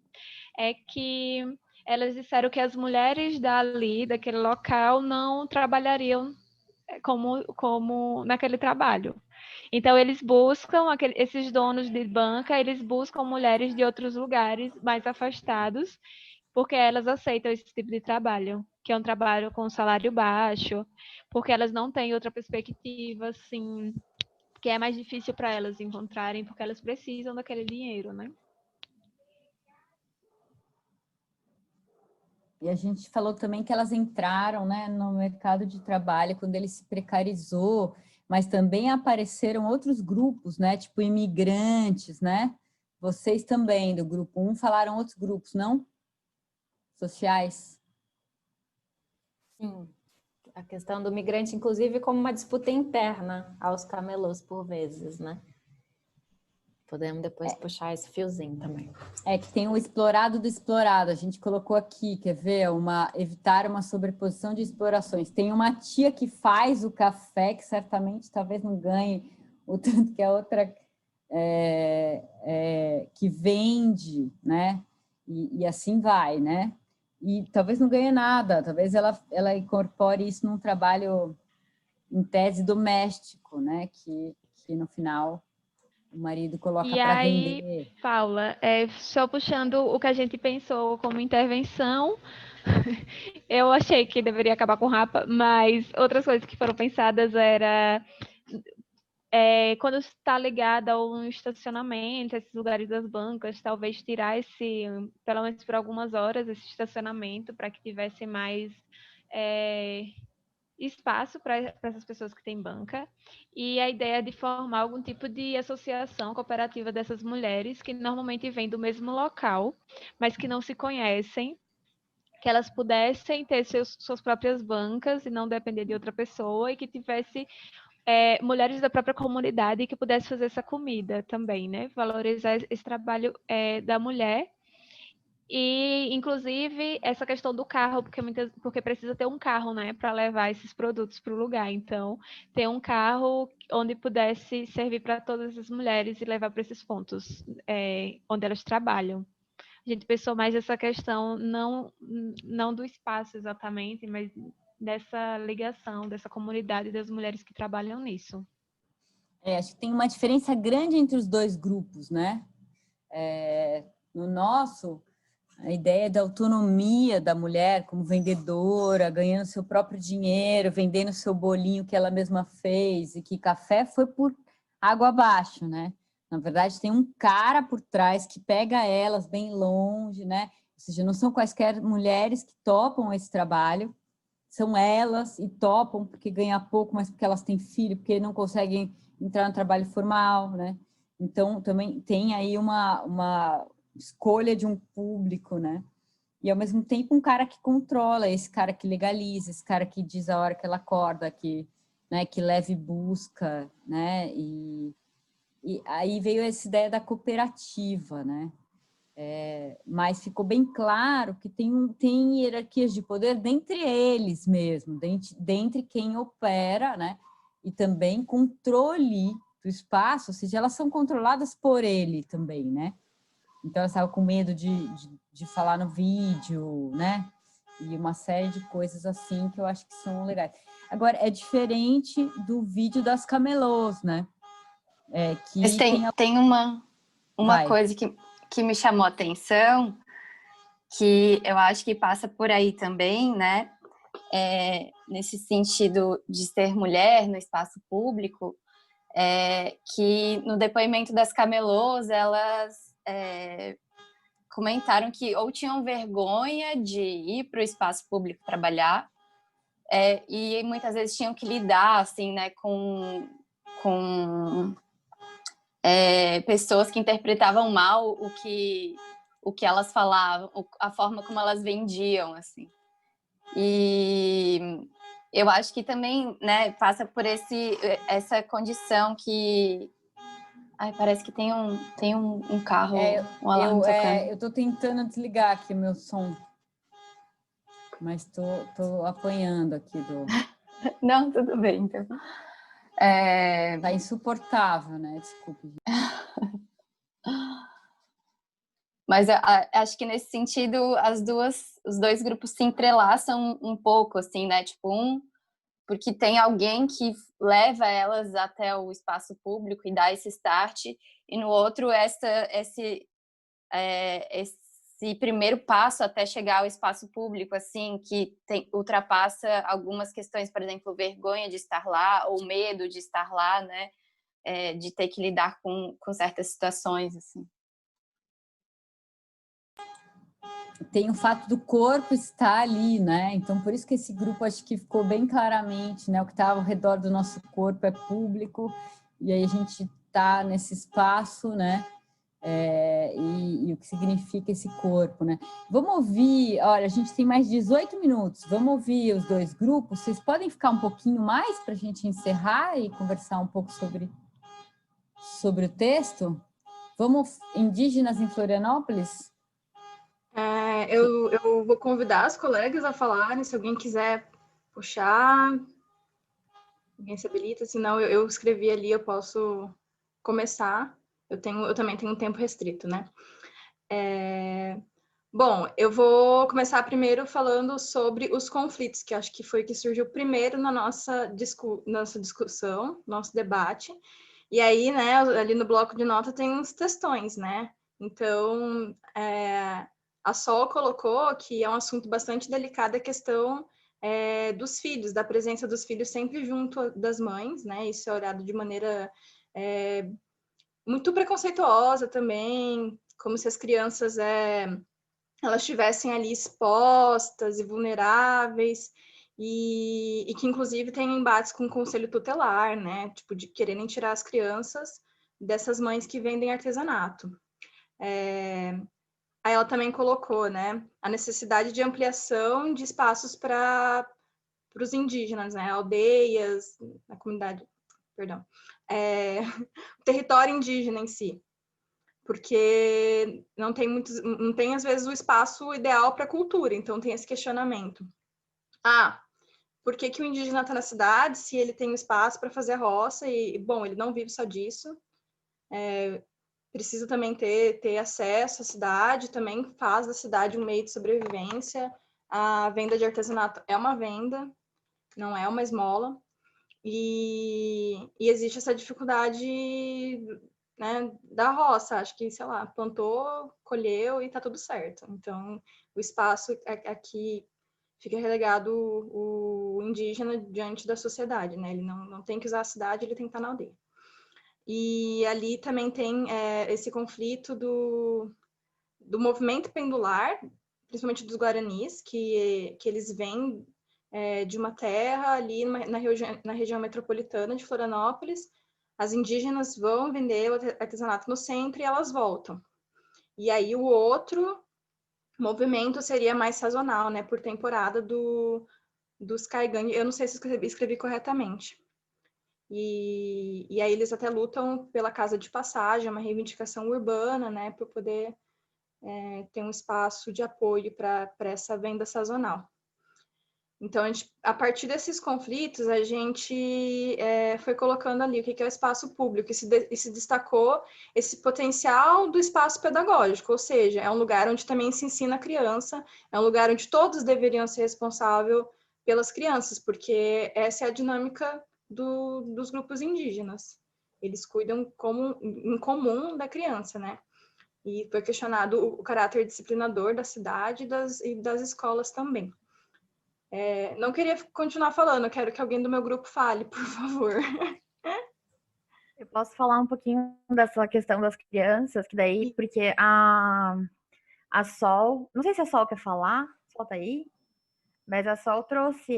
é que elas disseram que as mulheres daquele local, não trabalhariam como naquele trabalho. Então, eles buscam, esses donos de banca, eles buscam mulheres de outros lugares mais afastados, porque elas aceitam esse tipo de trabalho, que é um trabalho com salário baixo, porque elas não têm outra perspectiva, assim, que é mais difícil para elas encontrarem, porque elas precisam daquele dinheiro, né? E a gente falou também que elas entraram, né, no mercado de trabalho quando ele se precarizou, mas também apareceram outros grupos, né, tipo imigrantes, né? Vocês também, do grupo 1, falaram outros grupos, não? Sociais. Sim. A questão do migrante, inclusive, como uma disputa interna aos camelôs, por vezes, né? Podemos depois puxar esse fiozinho também. Que tem o explorado do explorado. A gente colocou aqui, quer ver? Evitar uma sobreposição de explorações. Tem uma tia que faz o café, que certamente talvez não ganhe o tanto que a outra que vende, né? E assim vai, né? E talvez não ganhe nada, talvez ela incorpore isso num trabalho, em tese, doméstico, né? Que no final o marido coloca para vender. Paula, só puxando o que a gente pensou como intervenção, eu achei que deveria acabar com o Rapa, mas outras coisas que foram pensadas era quando está ligada a um estacionamento, esses lugares das bancas, talvez tirar pelo menos por algumas horas, esse estacionamento para que tivesse mais espaço para essas pessoas que têm banca, e a ideia de formar algum tipo de associação cooperativa dessas mulheres que normalmente vêm do mesmo local, mas que não se conhecem, que elas pudessem ter suas próprias bancas e não depender de outra pessoa, e que tivesse mulheres da própria comunidade que pudessem fazer essa comida também, né? Valorizar esse trabalho da mulher. E, inclusive, essa questão do carro, porque precisa ter um carro, né, para levar esses produtos para o lugar. Então, ter um carro onde pudesse servir para todas as mulheres e levar para esses pontos onde elas trabalham. A gente pensou mais nessa questão, não do espaço exatamente, mas dessa ligação, dessa comunidade das mulheres que trabalham nisso. Acho que tem uma diferença grande entre os dois grupos, né? No nosso, a ideia da autonomia da mulher como vendedora, ganhando seu próprio dinheiro, vendendo seu bolinho que ela mesma fez, e que café foi por água abaixo, né? Na verdade, tem um cara por trás que pega elas bem longe, né? Ou seja, não são quaisquer mulheres que topam esse trabalho, são elas e topam porque ganham pouco, mas porque elas têm filho, porque não conseguem entrar no trabalho formal, né? Então, também tem aí uma escolha de um público, né? E, ao mesmo tempo, um cara que controla, esse cara que legaliza, esse cara que diz a hora que ela acorda, que leva e busca, né? E aí veio essa ideia da cooperativa, né? Mas ficou bem claro que tem hierarquias de poder dentre eles mesmo, dentre quem opera, né? E também controle do espaço, ou seja, elas são controladas por ele também, né? Então, elas estavam com medo de falar no vídeo, né? E uma série de coisas assim que eu acho que são legais. Agora, é diferente do vídeo das camelôs, né? Mas tem uma coisa que me chamou a atenção, que eu acho que passa por aí também, né? Nesse sentido de ser mulher no espaço público, que no depoimento das camelôs, elas comentaram que ou tinham vergonha de ir para o espaço público trabalhar, e muitas vezes tinham que lidar, assim, né, com pessoas que interpretavam mal o que elas falavam, a forma como elas vendiam, assim. E eu acho que também, né, passa por essa condição que... Ai, parece que tem um carro, um alarme tocando. Eu tô tentando desligar aqui o meu som, mas tô apanhando aqui do... Não, tudo bem, então. Tá insuportável, né? Desculpe. Mas acho que nesse sentido os dois grupos se entrelaçam um pouco, assim, né? Tipo, porque tem alguém que leva elas até o espaço público e dá esse start, e no outro esse primeiro passo até chegar ao espaço público, assim, que ultrapassa algumas questões, por exemplo, vergonha de estar lá ou medo de estar lá, né? De ter que lidar com certas situações, assim. Tem o fato do corpo estar ali, né? Então, por isso que esse grupo acho que ficou bem claramente, né? O que está ao redor do nosso corpo é público, e aí a gente está nesse espaço, né? E o que significa esse corpo, né? Vamos ouvir, olha, a gente tem mais 18 minutos, vamos ouvir os dois grupos, vocês podem ficar um pouquinho mais para a gente encerrar e conversar um pouco sobre o texto? Vamos, Indígenas em Florianópolis? Eu vou convidar as colegas a falarem, se alguém quiser puxar, alguém se habilita, senão eu escrevi ali, eu posso começar. Eu também tenho um tempo restrito, né? Bom, eu vou começar primeiro falando sobre os conflitos, que acho que foi que surgiu primeiro na nossa discussão, nosso debate. E aí, né, ali no bloco de nota tem uns textões, né? Então, a Sol colocou que é um assunto bastante delicado a questão dos filhos, da presença dos filhos sempre junto das mães, né? Isso é olhado de maneira muito preconceituosa também, como se as crianças elas estivessem ali expostas e vulneráveis, e que inclusive tem embates com o conselho tutelar, né? Tipo, de quererem tirar as crianças dessas mães que vendem artesanato. Aí ela também colocou, né, a necessidade de ampliação de espaços para os indígenas, né, aldeias, a comunidade, perdão, o território indígena em si, porque não tem às vezes o espaço ideal para a cultura, então tem esse questionamento. Por que o indígena está na cidade se ele tem um espaço para fazer roça e, bom, ele não vive só disso, precisa também ter acesso à cidade, também faz da cidade um meio de sobrevivência. A venda de artesanato é uma venda, não é uma esmola. E existe essa dificuldade, né, da roça. Acho que, sei lá, plantou, colheu e tá tudo certo. Então, o espaço aqui fica relegado o indígena diante da sociedade, né? Ele não tem que usar a cidade, ele tem que estar na aldeia. E ali também tem esse conflito do movimento pendular, principalmente dos guaranis, que eles vêm de uma terra ali na região metropolitana de Florianópolis. As indígenas vão vender o artesanato no centro e elas voltam. E aí o outro movimento seria mais sazonal, né, por temporada dos caigangue. Eu não sei se escrevi corretamente. E aí eles até lutam pela casa de passagem, uma reivindicação urbana, né, para poder ter um espaço de apoio para essa venda sazonal. Então, a partir desses conflitos, a gente foi colocando ali o que é o espaço público e se destacou esse potencial do espaço pedagógico, ou seja, é um lugar onde também se ensina a criança, é um lugar onde todos deveriam ser responsáveis pelas crianças, porque essa é a dinâmica dos grupos indígenas. Eles cuidam em comum da criança, né? E foi questionado o caráter disciplinador da cidade e das escolas também. Não queria continuar falando, eu quero que alguém do meu grupo fale, por favor. Eu posso falar um pouquinho dessa questão das crianças, que daí, porque a Sol, não sei se a Sol quer falar, Sol tá aí? Mas a Sol trouxe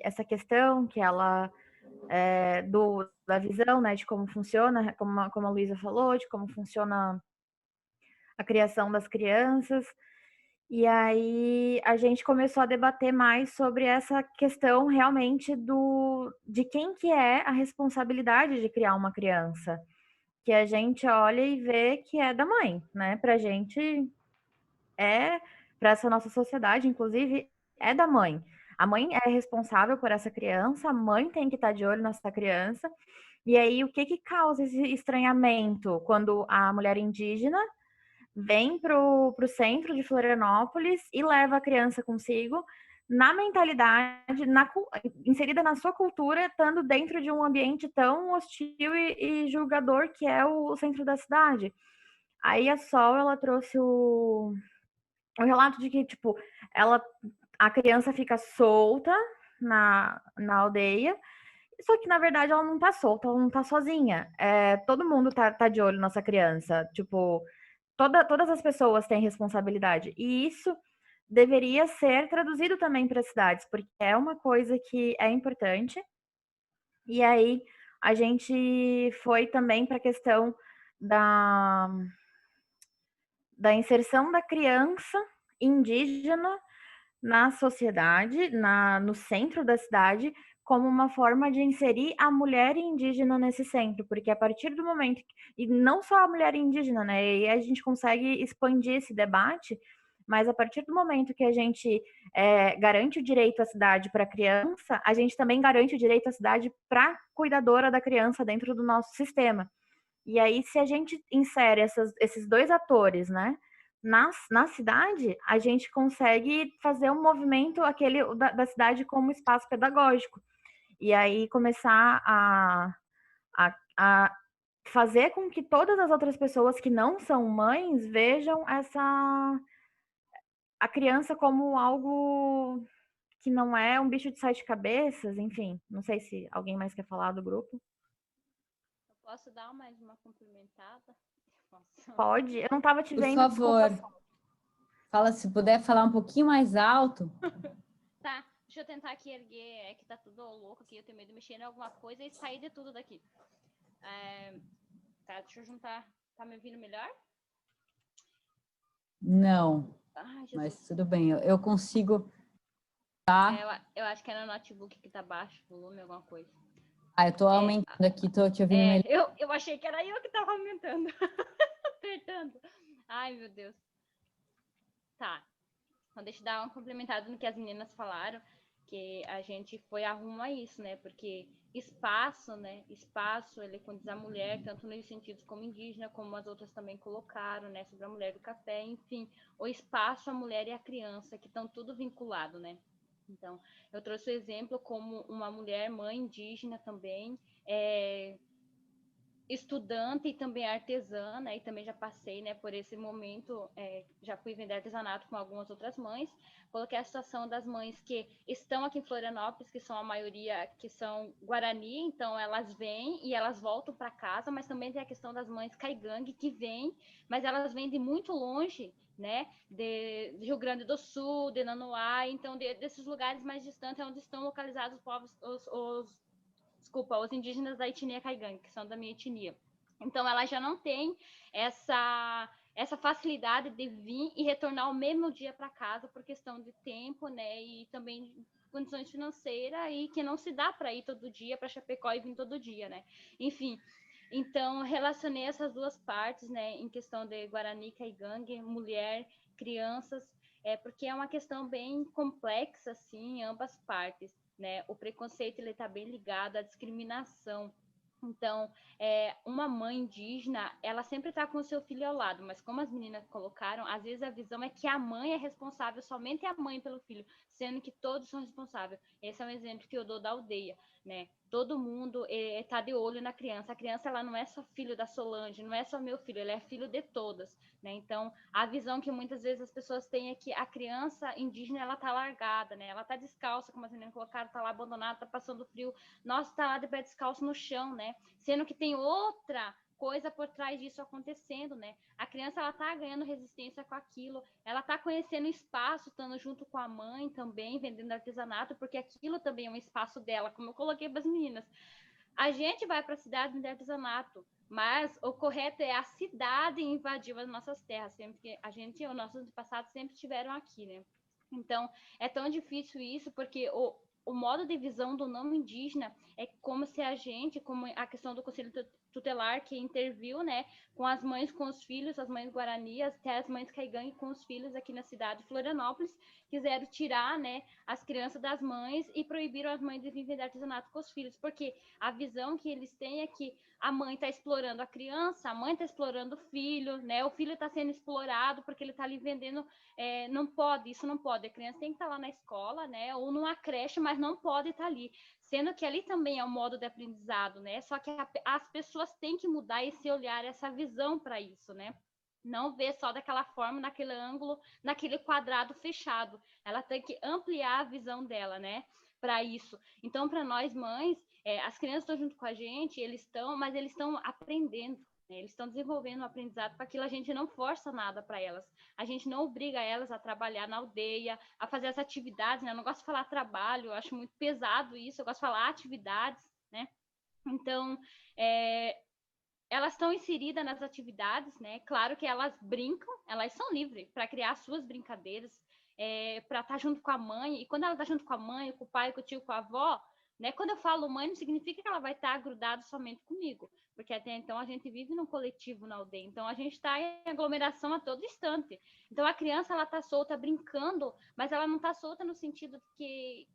essa questão que ela da visão, né, de como funciona, como a Luísa falou, de como funciona a criação das crianças. E aí a gente começou a debater mais sobre essa questão realmente de quem que é a responsabilidade de criar uma criança. Que a gente olha e vê que é da mãe, né? Pra gente para essa nossa sociedade, inclusive, é da mãe. A mãe é responsável por essa criança, a mãe tem que estar de olho nessa criança. E aí, o que causa esse estranhamento quando a mulher indígena vem para o centro de Florianópolis e leva a criança consigo, na mentalidade, inserida na sua cultura, estando dentro de um ambiente tão hostil e julgador que é o centro da cidade? Aí a Sol, ela trouxe o relato de que, tipo, a criança fica solta na aldeia, só que, na verdade, ela não tá solta, ela não tá sozinha. Todo mundo tá de olho nessa criança. Tipo, todas as pessoas têm responsabilidade. E isso deveria ser traduzido também para as cidades, porque é uma coisa que é importante. E aí, a gente foi também para a questão da inserção da criança indígena na sociedade, no centro da cidade, como uma forma de inserir a mulher indígena nesse centro, porque a partir do momento, e não só a mulher indígena, né, e a gente consegue expandir esse debate, mas a partir do momento que a gente garante o direito à cidade para a criança, a gente também garante o direito à cidade para a cuidadora da criança dentro do nosso sistema. E aí, se a gente insere esses dois atores, né, na cidade, a gente consegue fazer um movimento da cidade como espaço pedagógico. E aí começar a fazer com que todas as outras pessoas que não são mães vejam a criança como algo que não é um bicho de sete cabeças, enfim. Não sei se alguém mais quer falar do grupo. Posso dar mais uma complementada? Pode, eu não estava te vendo. Por favor. Desculpa. Fala, se puder falar um pouquinho mais alto. Tá, deixa eu tentar aqui erguer, que tá tudo louco aqui, eu tenho medo de mexer em alguma coisa e sair de tudo daqui. Tá, deixa eu juntar. Tá me ouvindo melhor? Não, mas tudo bem, eu consigo... Tá? Eu acho que é no notebook que tá baixo o volume, alguma coisa. Eu tô aumentando aqui, tô te ouvindo melhor. Eu achei que era eu que tava aumentando. Apertando. Ai, meu Deus. Tá. Então, deixa eu dar uma complementada no que as meninas falaram, que a gente foi arrumo a isso, né? Porque espaço, né? Espaço, ele condiz a mulher, tanto nos sentidos como indígena, como as outras também colocaram, né? Sobre a mulher do café, enfim. O espaço, a mulher e a criança, que estão tudo vinculado, né? Então, eu trouxe o exemplo como uma mulher, mãe indígena também, estudante e também artesã, né? E também já passei, né, por esse momento, já fui vender artesanato com algumas outras mães. Coloquei a situação das mães que estão aqui em Florianópolis, que são a maioria que são Guarani, então elas vêm e elas voltam para casa, mas também tem a questão das mães caigangue que vêm, mas elas vêm de muito longe, né, de Rio Grande do Sul, de Nanoá, então desses lugares mais distantes, onde estão localizados os povos, os indígenas da etnia caigangue, que são da minha etnia. Então, ela já não tem essa facilidade de vir e retornar o mesmo dia para casa por questão de tempo, né, e também condições financeiras, e que não se dá para ir todo dia para Chapecó e vir todo dia, né. Enfim, então, relacionei essas duas partes, né, em questão de Guarani, caigangue, mulher, crianças, porque é uma questão bem complexa, assim, em ambas partes, né? O preconceito, ele está bem ligado à discriminação. Então, uma mãe indígena, ela sempre está com o seu filho ao lado, mas como as meninas colocaram, às vezes a visão é que a mãe é responsável, somente a mãe pelo filho, sendo que todos são responsáveis. Esse é um exemplo que eu dou da aldeia, né? Todo mundo está de olho na criança. A criança, ela não é só filho da Solange, não é só meu filho, ele é filho de todas, né? Então, a visão que muitas vezes as pessoas têm é que a criança indígena, ela tá largada, né? Ela tá descalça, como as meninas colocaram, tá lá abandonada, tá passando frio. Nossa, tá lá de pé descalço no chão, né? Sendo que tem outra coisa por trás disso acontecendo, né? A criança, ela tá ganhando resistência com aquilo, ela tá conhecendo espaço, estando junto com a mãe também, vendendo artesanato, porque aquilo também é um espaço dela, como eu coloquei para as meninas. A gente vai para a cidade vender artesanato, mas o correto é a cidade invadir as nossas terras, sempre que a gente e os nossos antepassados sempre estiveram aqui, né? Então, é tão difícil isso, porque o modo de visão do não indígena é como se a gente, como a questão do Conselho Tutelar que interviu, né, com as mães, com os filhos, as mães Guarani, até as mães Caigangue com os filhos aqui na cidade de Florianópolis, quiseram tirar, né, as crianças das mães e proibiram as mães de vir vender artesanato com os filhos, porque a visão que eles têm é que a mãe está explorando a criança, a mãe está explorando o filho, né, o filho está sendo explorado porque ele está ali vendendo, não pode, isso não pode, a criança tem que estar lá na escola, né, ou numa creche, mas não pode estar ali, sendo que ali também é um modo de aprendizado, né, só que as pessoas têm que mudar esse olhar, essa visão para isso, né, não ver só daquela forma, naquele ângulo, naquele quadrado fechado, ela tem que ampliar a visão dela, né, para isso. Então, para nós mães, as crianças estão junto com a gente, mas eles estão aprendendo, né? Eles estão desenvolvendo um aprendizado para aquilo, a gente não força nada para elas, a gente não obriga elas a trabalhar na aldeia, a fazer as atividades, né? Eu não gosto de falar trabalho, eu acho muito pesado isso, eu gosto de falar atividades, né? Então, elas estão inseridas nas atividades, né? Claro que elas brincam, elas são livres para criar suas brincadeiras, para estar junto com a mãe, e quando ela está junto com a mãe, com o pai, com o tio, com a avó, né? Quando eu falo mãe, não significa que ela vai estar grudada somente comigo, porque até então a gente vive num coletivo na aldeia, então a gente está em aglomeração a todo instante. Então a criança, ela está solta brincando, mas ela não está solta no sentido de que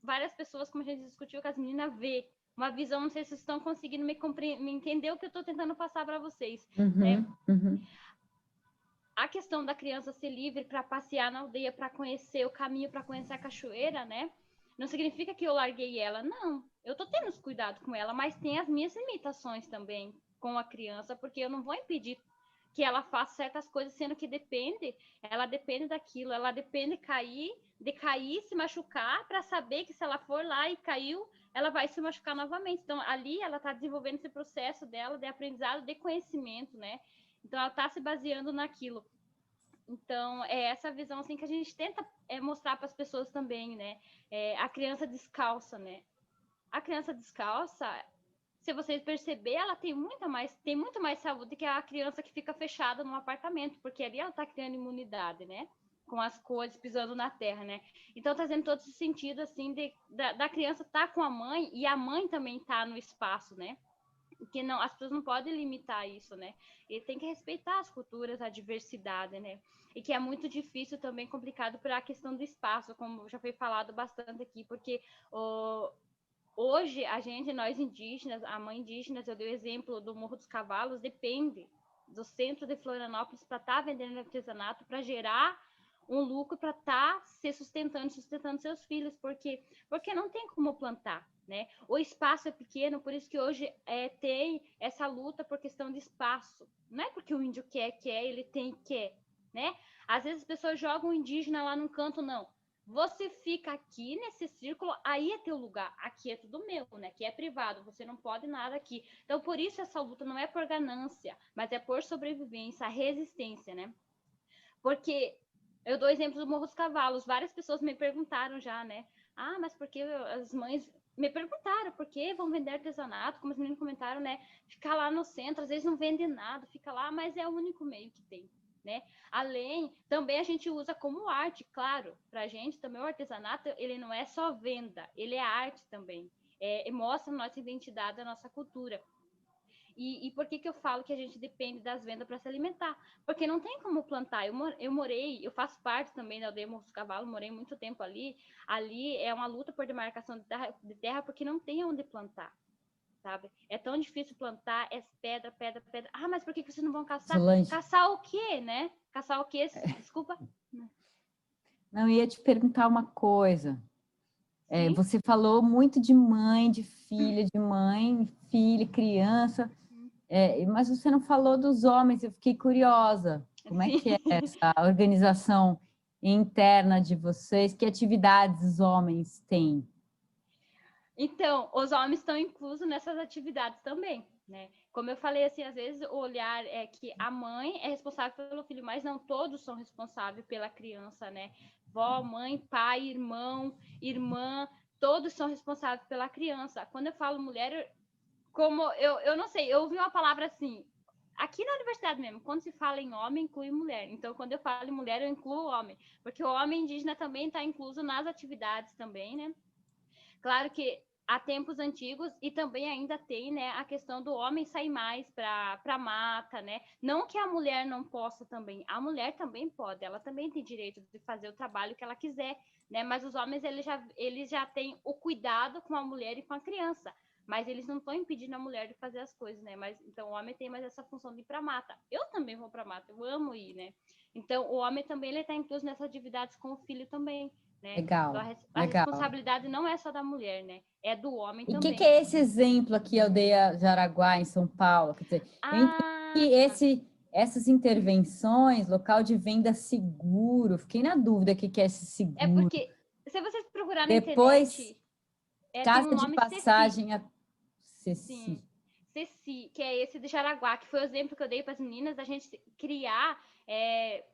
várias pessoas, como a gente discutiu com as meninas, vê uma visão, não sei se vocês estão conseguindo me entender o que eu estou tentando passar para vocês, né? A questão da criança ser livre para passear na aldeia, para conhecer o caminho, para conhecer a cachoeira, né? Não significa que eu larguei ela, não. Eu tô tendo cuidado com ela, mas tem as minhas limitações também com a criança, porque eu não vou impedir que ela faça certas coisas, sendo que ela depende daquilo, ela depende de cair, se machucar, para saber que se ela for lá e caiu, ela vai se machucar novamente. Então, ali ela está desenvolvendo esse processo dela de aprendizado, de conhecimento, né? Então, ela está se baseando naquilo. Então, é essa visão assim que a gente tenta mostrar para as pessoas também, né? A criança descalça, né? A criança descalça, se vocês perceberem, ela tem muito mais saúde que a criança que fica fechada num apartamento, porque ali ela está criando imunidade, né? Com as coisas pisando na terra, né? Então, trazendo todo esse sentido, assim, da criança estar com a mãe e a mãe também estar no espaço, né? Que não, as pessoas não podem limitar isso, né? E tem que respeitar as culturas, a diversidade, né? E que é muito difícil também, complicado para a questão do espaço, como já foi falado bastante aqui, porque hoje nós indígenas, a mãe indígenas, eu dei o exemplo do Morro dos Cavalos, depende do centro de Florianópolis para estar vendendo artesanato, para gerar um lucro, para estar se sustentando seus filhos, porque não tem como plantar, né? O espaço é pequeno, por isso que hoje tem essa luta por questão de espaço. Não é porque o índio quer, ele tem que, né? Às vezes as pessoas jogam o indígena lá num canto, não. Você fica aqui nesse círculo, aí é teu lugar, aqui é tudo meu, né? Aqui é privado, você não pode nada aqui. Então, por isso essa luta não é por ganância, mas é por sobrevivência, resistência, né? Porque eu dou exemplo do Morro dos Cavalos, várias pessoas me perguntaram já, né? Ah, mas por que as mães me perguntaram por que vão vender artesanato, como os meninos comentaram, né? Ficar lá no centro, às vezes não vende nada, fica lá, mas é o único meio que tem, né? Além, também a gente usa como arte, claro, pra gente também o artesanato, ele não é só venda, ele é arte também, mostra a nossa identidade, a nossa cultura. E por que eu falo que a gente depende das vendas para se alimentar? Porque não tem como plantar. Eu faço parte também da aldeia Morro dos Cavalos, morei muito tempo ali. Ali é uma luta por demarcação de terra porque não tem onde plantar, sabe? É tão difícil plantar, é pedra, pedra, pedra. Ah, mas por que vocês não vão caçar? Solange. Caçar o quê, né? Caçar o quê? Desculpa. Não, eu ia te perguntar uma coisa. Você falou muito de mãe, de filha, criança, mas você não falou dos homens, eu fiquei curiosa. Como é que é essa organização interna de vocês? Que atividades os homens têm? Então, os homens estão inclusos nessas atividades também, né? Como eu falei, assim, às vezes o olhar é que a mãe é responsável pelo filho, mas não todos são responsáveis pela criança, né? Vó, mãe, pai, irmão, irmã, todos são responsáveis pela criança. Quando eu falo mulher, eu não sei, eu ouvi uma palavra assim, aqui na universidade mesmo, quando se fala em homem, inclui mulher. Então, quando eu falo em mulher, eu incluo o homem, porque o homem indígena também está incluso nas atividades também, né? Claro que há tempos antigos e também ainda tem, né, a questão do homem sair mais para mata, né? Não que a mulher não possa também, a mulher também pode, ela também tem direito de fazer o trabalho que ela quiser, né? Mas os homens eles já têm o cuidado com a mulher e com a criança, mas eles não estão impedindo a mulher de fazer as coisas, né? Mas então o homem tem mais essa função de ir para mata. Eu também vou para mata, eu amo ir, né? Então o homem também ele está incluso nessas atividades com o filho também. Né? Legal, Então, a legal. responsabilidade não é só da mulher, né? É do homem E também. o que é esse exemplo aqui, Aldeia Jaraguá, em São Paulo? Quer dizer, essas intervenções, local de venda seguro, fiquei na dúvida o que é esse seguro. É porque, se vocês procurarem Depois, na internet, casa tem um nome de passagem Sim. Ceci, que é esse de Jaraguá, que foi o exemplo que eu dei para as meninas, da gente criar,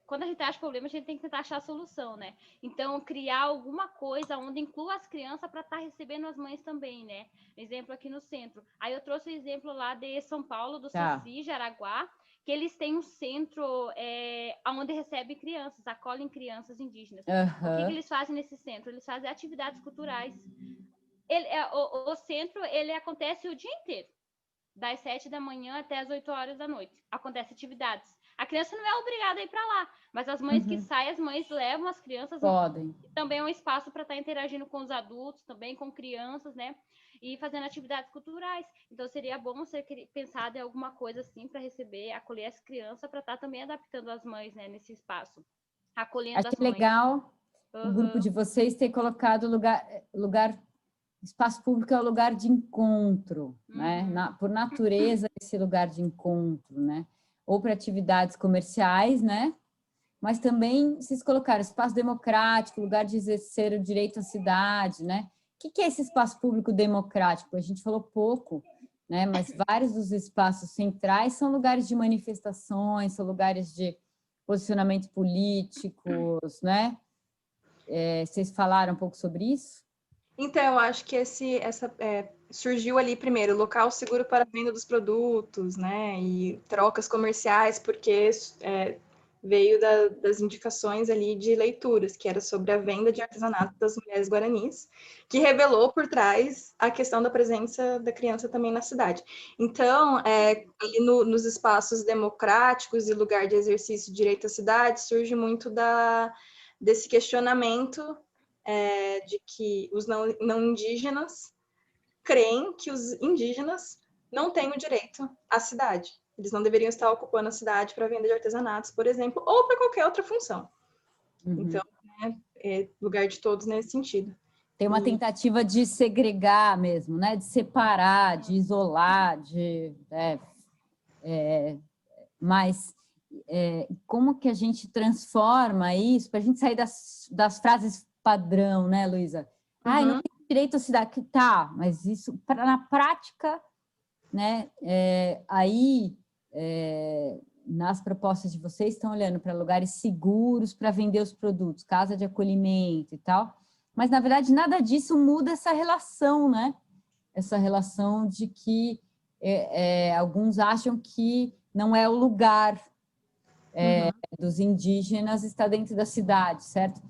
quando a gente acha problema, a gente tem que tentar achar a solução, né? Então, criar alguma coisa onde inclua as crianças para estar recebendo as mães também, né? Exemplo aqui no centro. Aí eu trouxe o exemplo lá de São Paulo, do Ceci, Jaraguá, que eles têm um centro onde recebe crianças, acolhem crianças indígenas. O que eles fazem nesse centro? Eles fazem atividades culturais. O centro, ele acontece o dia inteiro. Das 7 da manhã até as 8 horas da noite. Acontece atividades. A criança não é obrigada a ir para lá, mas as mães que saem, as mães levam as crianças. Podem. Também é um espaço para estar interagindo com os adultos, também com crianças, né? E fazendo atividades culturais. Então, seria bom ser pensado em alguma coisa assim para receber, acolher as crianças, para estar também adaptando as mães, né, nesse espaço. Acolhendo as mães. Legal o grupo de vocês ter colocado espaço público é o lugar de encontro, né? Por natureza, esse lugar de encontro, né? Ou para atividades comerciais, né? Mas também vocês colocaram espaço democrático, lugar de exercer o direito à cidade, né? O que é esse espaço público democrático? A gente falou pouco, né? Mas vários dos espaços centrais são lugares de manifestações, são lugares de posicionamentos políticos, né? Vocês falaram um pouco sobre isso? Então, eu acho que surgiu ali primeiro, local seguro para a venda dos produtos, né, e trocas comerciais, porque veio das indicações ali de leituras, que era sobre a venda de artesanato das mulheres guaranis, que revelou por trás a questão da presença da criança também na cidade. Então, ali nos espaços democráticos e lugar de exercício de direito à cidade, surge muito desse questionamento de que os não indígenas creem que os indígenas não têm o direito à cidade. Eles não deveriam estar ocupando a cidade para venda de artesanatos, por exemplo, ou para qualquer outra função. Então, é lugar de todos nesse sentido. Tem uma tentativa de segregar mesmo, né? De separar, de isolar, mas como que a gente transforma isso para a gente sair das frases padrão, né, Luísa? Não tem direito à cidade. Tá, mas isso, na prática, né, nas propostas de vocês, estão olhando para lugares seguros para vender os produtos, casa de acolhimento e tal, mas, na verdade, nada disso muda essa relação, né? Essa relação de que alguns acham que não é o lugar dos indígenas está dentro da cidade, certo?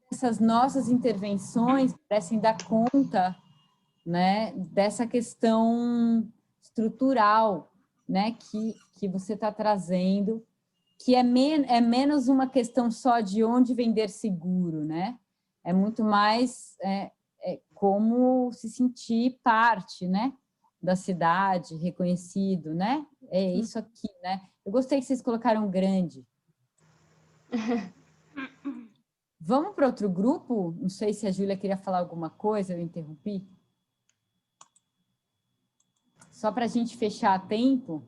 Essas nossas intervenções parecem dar conta, né, dessa questão estrutural, né, que você está trazendo, que é menos uma questão só de onde vender seguro, né? É muito mais como se sentir parte, né, da cidade, reconhecido, né? É isso aqui, né? Eu gostei que vocês colocaram grande. Vamos para outro grupo? Não sei se a Júlia queria falar alguma coisa, eu interrompi. Só para a gente fechar a tempo.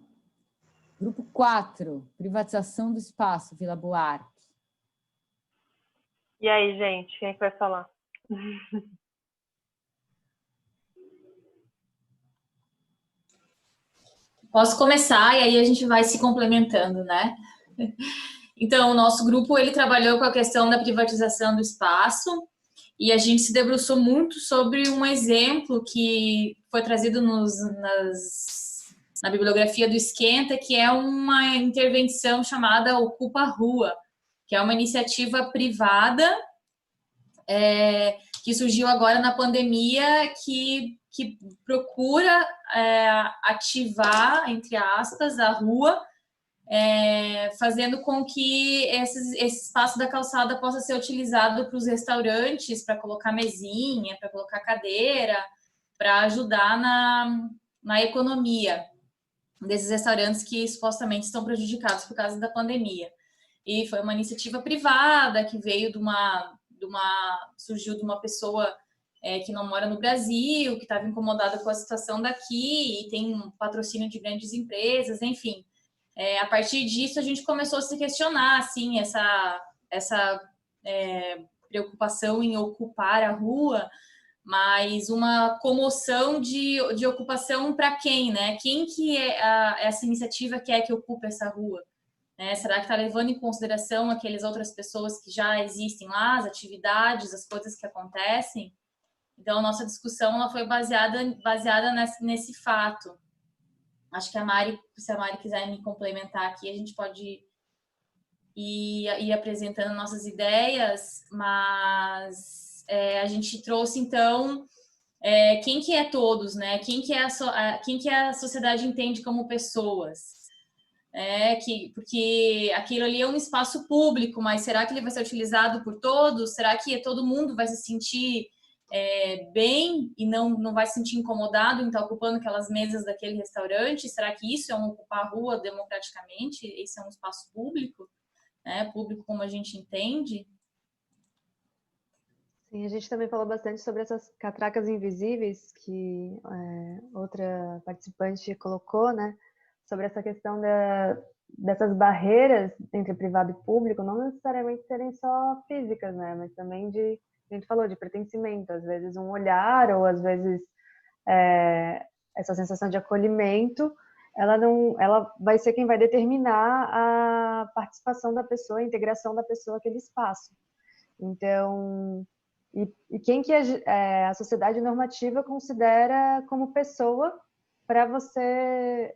Grupo 4, privatização do espaço, Vila Buarque. E aí, gente, quem é que vai falar? Posso começar e aí a gente vai se complementando, né? Então, o nosso grupo, ele trabalhou com a questão da privatização do espaço e a gente se debruçou muito sobre um exemplo que foi trazido na bibliografia do Esquenta, que é uma intervenção chamada Ocupa Rua, que é uma iniciativa privada que surgiu agora na pandemia, que procura ativar, entre aspas, a rua, fazendo com que esse espaço da calçada possa ser utilizado para os restaurantes, para colocar mesinha, para colocar cadeira, para ajudar na economia desses restaurantes que supostamente estão prejudicados por causa da pandemia. E foi uma iniciativa privada que veio surgiu de uma pessoa que não mora no Brasil, que estava incomodada com a situação daqui e tem um patrocínio de grandes empresas, enfim. A partir disso, a gente começou a se questionar, assim, essa preocupação em ocupar a rua, mas uma comoção de ocupação para quem, né? Quem que essa iniciativa quer que ocupe essa rua? Será que está levando em consideração aquelas outras pessoas que já existem lá, as atividades, as coisas que acontecem? Então, a nossa discussão ela foi baseada nesse fato. Acho que se a Mari quiser me complementar aqui, a gente pode ir apresentando nossas ideias, mas a gente trouxe, então, quem que é todos, né? Quem que a sociedade entende como pessoas? Porque aquilo ali é um espaço público, mas será que ele vai ser utilizado por todos? Será que todo mundo vai se sentir bem e não vai se sentir incomodado em estar ocupando aquelas mesas daquele restaurante? Será que isso é ocupar a rua democraticamente? Esse é um espaço público, né? Público como a gente entende? Sim, a gente também falou bastante sobre essas catracas invisíveis que outra participante colocou, né? Sobre essa questão dessas barreiras entre privado e público, não necessariamente serem só físicas, né? Mas também a gente falou de pertencimento, às vezes um olhar, ou às vezes essa sensação de acolhimento, ela vai ser quem vai determinar a participação da pessoa, a integração da pessoa naquele espaço. Então, e quem que a sociedade normativa considera como pessoa para você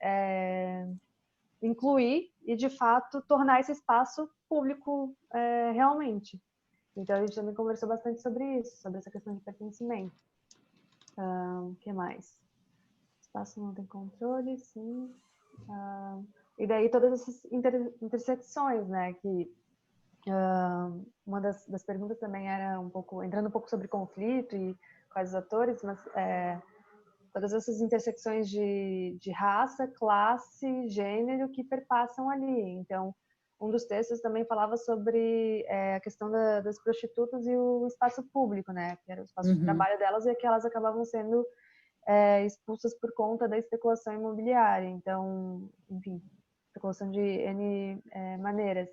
incluir e, de fato, tornar esse espaço público realmente. Então, a gente também conversou bastante sobre isso, sobre essa questão de pertencimento. O que mais? Espaço não tem controle, sim. E daí todas essas intersecções, né? Que uma das perguntas também era entrando um pouco sobre conflito e quais os atores, mas todas essas intersecções de raça, classe, gênero que perpassam ali. Então, um dos textos também falava sobre a questão das prostitutas e o espaço público, né? Que era o espaço de trabalho delas e que elas acabavam sendo expulsas por conta da especulação imobiliária. Então, enfim, especulação de N maneiras.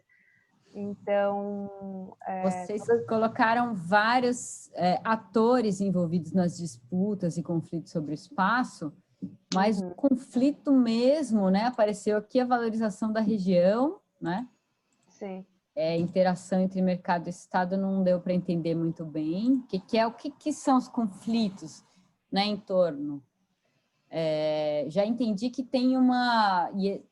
Então, vocês colocaram vários atores envolvidos nas disputas e conflitos sobre o espaço, mas o conflito mesmo, né? Apareceu aqui a valorização da região, né? Sim. Interação entre mercado e Estado não deu para entender muito bem. O que são os conflitos, né, em torno? Já entendi que tem uma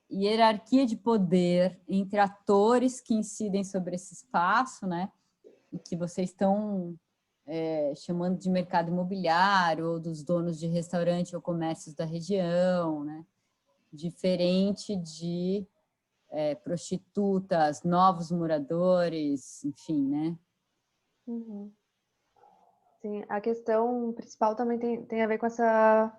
hierarquia de poder entre atores que incidem sobre esse espaço, né? E que vocês estão chamando de mercado imobiliário ou dos donos de restaurante ou comércios da região, né? Diferente de prostitutas, novos moradores, enfim, né? Sim, a questão principal também tem a ver com essa...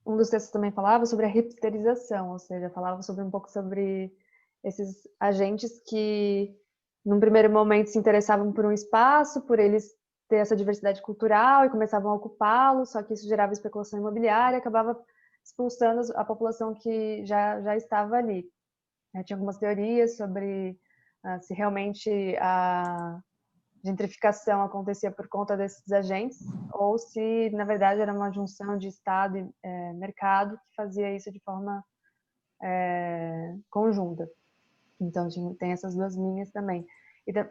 Um dos textos também falava sobre a hipsterização, ou seja, falava um pouco sobre esses agentes que, num primeiro momento, se interessavam por um espaço, por eles ter essa diversidade cultural e começavam a ocupá-lo, só que isso gerava especulação imobiliária e acabava expulsando a população que já estava ali. Tinha algumas teorias sobre se realmente a gentrificação acontecia por conta desses agentes ou se, na verdade, era uma junção de Estado e mercado que fazia isso de forma conjunta. Então, tem essas duas linhas também.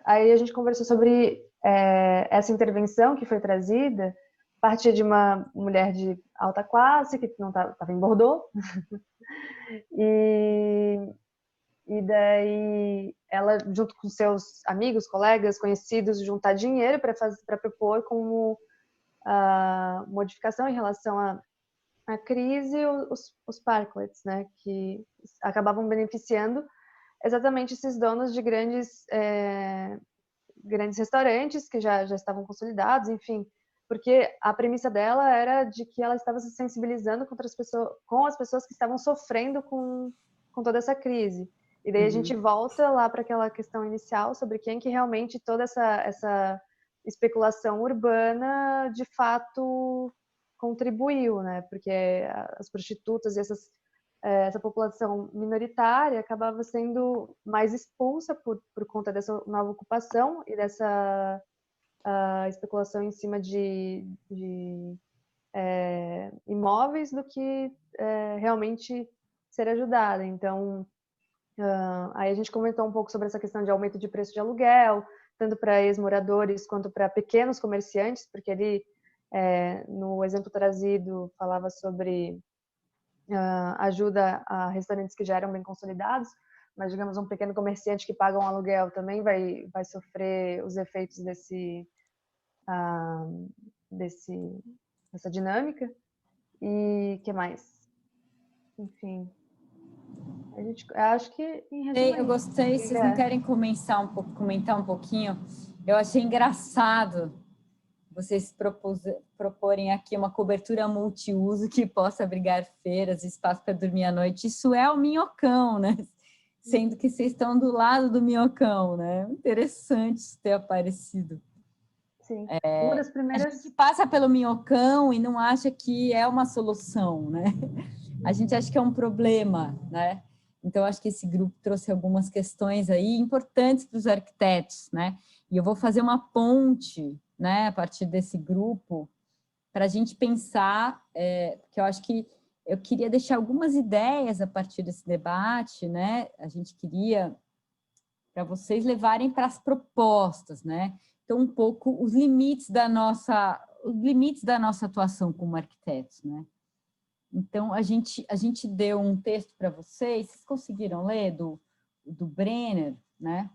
Aí a gente conversou sobre essa intervenção que foi trazida, a partir de uma mulher de alta classe, que não estava em Bordeaux, e daí ela, junto com seus amigos, colegas, conhecidos, juntar dinheiro para propor como modificação em relação à crise, os parklets, né, que acabavam beneficiando exatamente esses donos de grandes restaurantes que já estavam consolidados, enfim, porque a premissa dela era de que ela estava se sensibilizando com as pessoas que estavam sofrendo com toda essa crise. E daí a gente volta lá para aquela questão inicial sobre quem que realmente toda essa especulação urbana de fato contribuiu, né? Porque as prostitutas e essa população minoritária acabava sendo mais expulsa por conta dessa nova ocupação e dessa especulação em cima de imóveis do que realmente ser ajudada. Então, aí a gente comentou um pouco sobre essa questão de aumento de preço de aluguel, tanto para ex-moradores quanto para pequenos comerciantes, porque ali, no exemplo trazido, falava sobre ajuda a restaurantes que já eram bem consolidados, mas, digamos, um pequeno comerciante que paga um aluguel também vai sofrer os efeitos dessa dinâmica. E o que mais? Enfim, acho que, em resumo, eu gostei. Vocês não querem comentar um pouquinho? Eu achei engraçado vocês proporem aqui uma cobertura multiuso que possa abrigar feiras, espaço para dormir à noite. Isso é o Minhocão, né? Sendo que vocês estão do lado do Minhocão, né? Interessante isso ter aparecido. Sim. Uma das primeiras... A gente passa pelo Minhocão e não acha que é uma solução, né? A gente acha que é um problema, né? Então, acho que esse grupo trouxe algumas questões aí importantes para os arquitetos, né? E eu vou fazer uma ponte, né, a partir desse grupo, para a gente pensar, que eu acho que eu queria deixar algumas ideias a partir desse debate, né? A gente queria para vocês levarem para as propostas, né? Então, um pouco os limites da nossa atuação como arquitetos, né? Então, a gente deu um texto para vocês conseguiram ler do Brenner, né?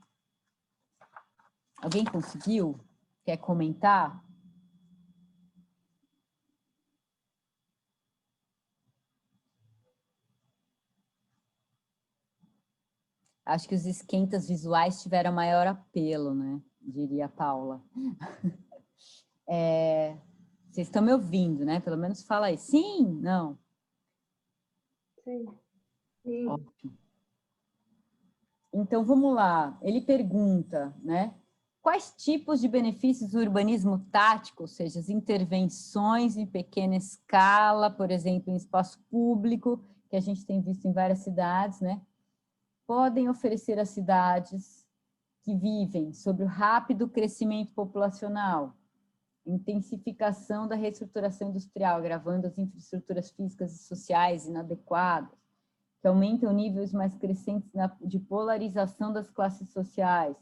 Alguém conseguiu? Quer comentar? Acho que os esquentas visuais tiveram maior apelo, né? Diria a Paula. Vocês estão me ouvindo, né? Pelo menos fala aí. Sim? Não? Sim. Sim. Ótimo. Então, vamos lá. Ele pergunta, né? Quais tipos de benefícios do urbanismo tático, ou seja, as intervenções em pequena escala, por exemplo, em espaço público, que a gente tem visto em várias cidades, né? Podem oferecer às cidades que vivem sobre o rápido crescimento populacional, intensificação da reestruturação industrial, agravando as infraestruturas físicas e sociais inadequadas, que aumentam níveis mais crescentes de polarização das classes sociais,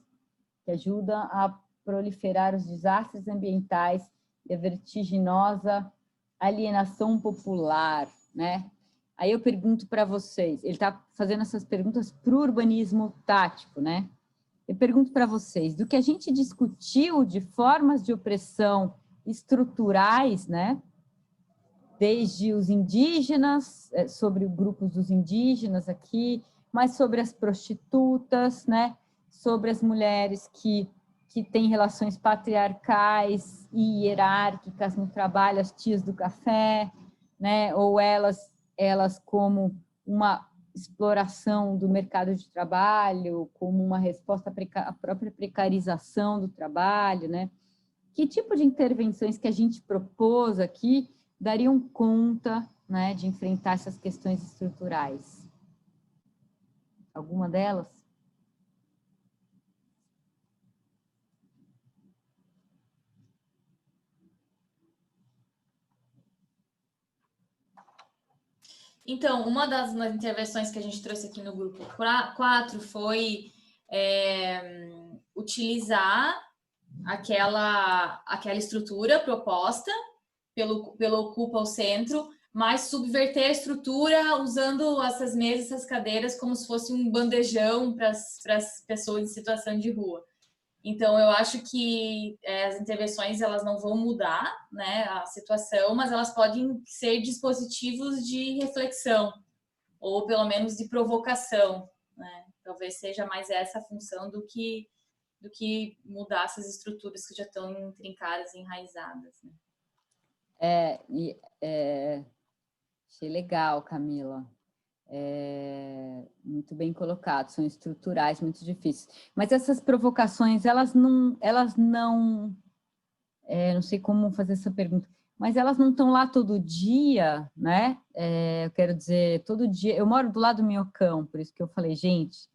que ajudam a proliferar os desastres ambientais e a vertiginosa alienação popular, né? Aí eu pergunto para vocês, ele está fazendo essas perguntas para o urbanismo tático, né? Eu pergunto para vocês, do que a gente discutiu de formas de opressão estruturais, né? Desde os indígenas, sobre grupos dos indígenas aqui, mas sobre as prostitutas, né? Sobre as mulheres que têm relações patriarcais e hierárquicas no trabalho, as tias do café, né? Ou elas como uma exploração do mercado de trabalho, como uma resposta à própria precarização do trabalho, né? Que tipo de intervenções que a gente propôs aqui dariam conta, né, de enfrentar essas questões estruturais? Alguma delas? Então, uma das intervenções que a gente trouxe aqui no grupo 4 foi utilizar aquela estrutura proposta pelo Ocupa o Centro, mas subverter a estrutura usando essas mesas, essas cadeiras, como se fosse um bandejão para as pessoas em situação de rua. Então, eu acho que as intervenções elas não vão mudar, né, a situação, mas elas podem ser dispositivos de reflexão, ou pelo menos de provocação, né? Talvez seja mais essa a função do que mudar essas estruturas que já estão intrincadas e enraizadas, né? Achei legal, Camila. Muito bem colocado, são estruturais, muito difíceis. Mas essas provocações, elas não sei como fazer essa pergunta, mas elas não estão lá todo dia, né? Eu quero dizer, todo dia, eu moro do lado do Minhocão, por isso que eu falei, gente,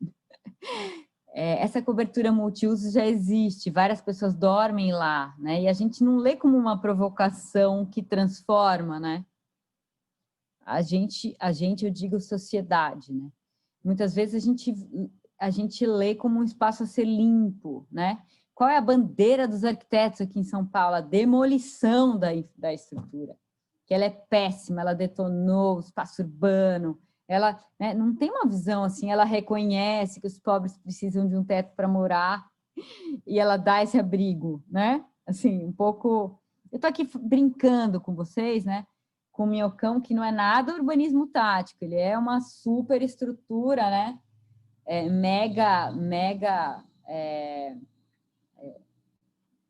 essa cobertura multiuso já existe, várias pessoas dormem lá, né? E a gente não lê como uma provocação que transforma, né? A gente, eu digo sociedade, né? Muitas vezes a gente lê como um espaço a ser limpo, né? Qual é a bandeira dos arquitetos aqui em São Paulo? A demolição da estrutura, que ela é péssima, ela detonou o espaço urbano, ela, né, não tem uma visão assim, ela reconhece que os pobres precisam de um teto para morar e ela dá esse abrigo, né? Assim, um pouco... Eu estou aqui brincando com vocês, né? Com o Minhocão, que não é nada urbanismo tático, ele é uma super estrutura, né?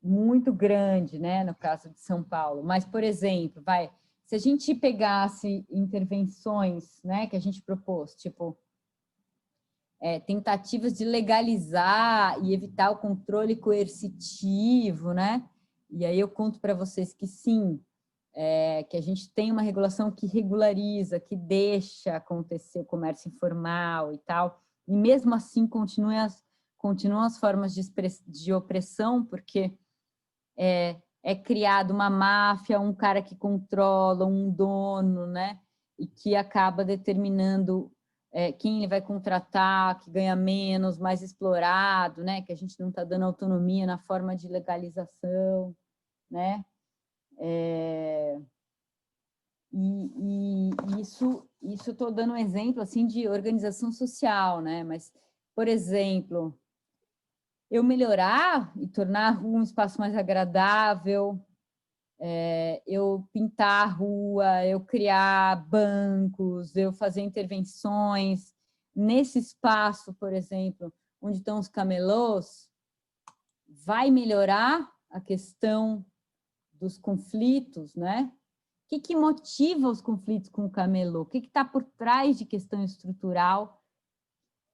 Muito grande, né? No caso de São Paulo. Mas, por exemplo, se a gente pegasse intervenções, né, que a gente propôs, tipo, tentativas de legalizar e evitar o controle coercitivo, né? E aí eu conto para vocês que sim, que a gente tem uma regulação que regulariza, que deixa acontecer o comércio informal e tal, e mesmo assim continuam as formas de opressão, porque é criado uma máfia, um cara que controla, um dono, né? E que acaba determinando quem ele vai contratar, que ganha menos, mais explorado, né? Que a gente não está dando autonomia na forma de legalização, né? E isso estou dando um exemplo assim de organização social, né? Mas, por exemplo, eu melhorar e tornar a rua um espaço mais agradável, eu pintar a rua, eu criar bancos, eu fazer intervenções nesse espaço, por exemplo, onde estão os camelôs, vai melhorar a questão dos conflitos, né? O que motiva os conflitos com o camelô? O que está por trás de questão estrutural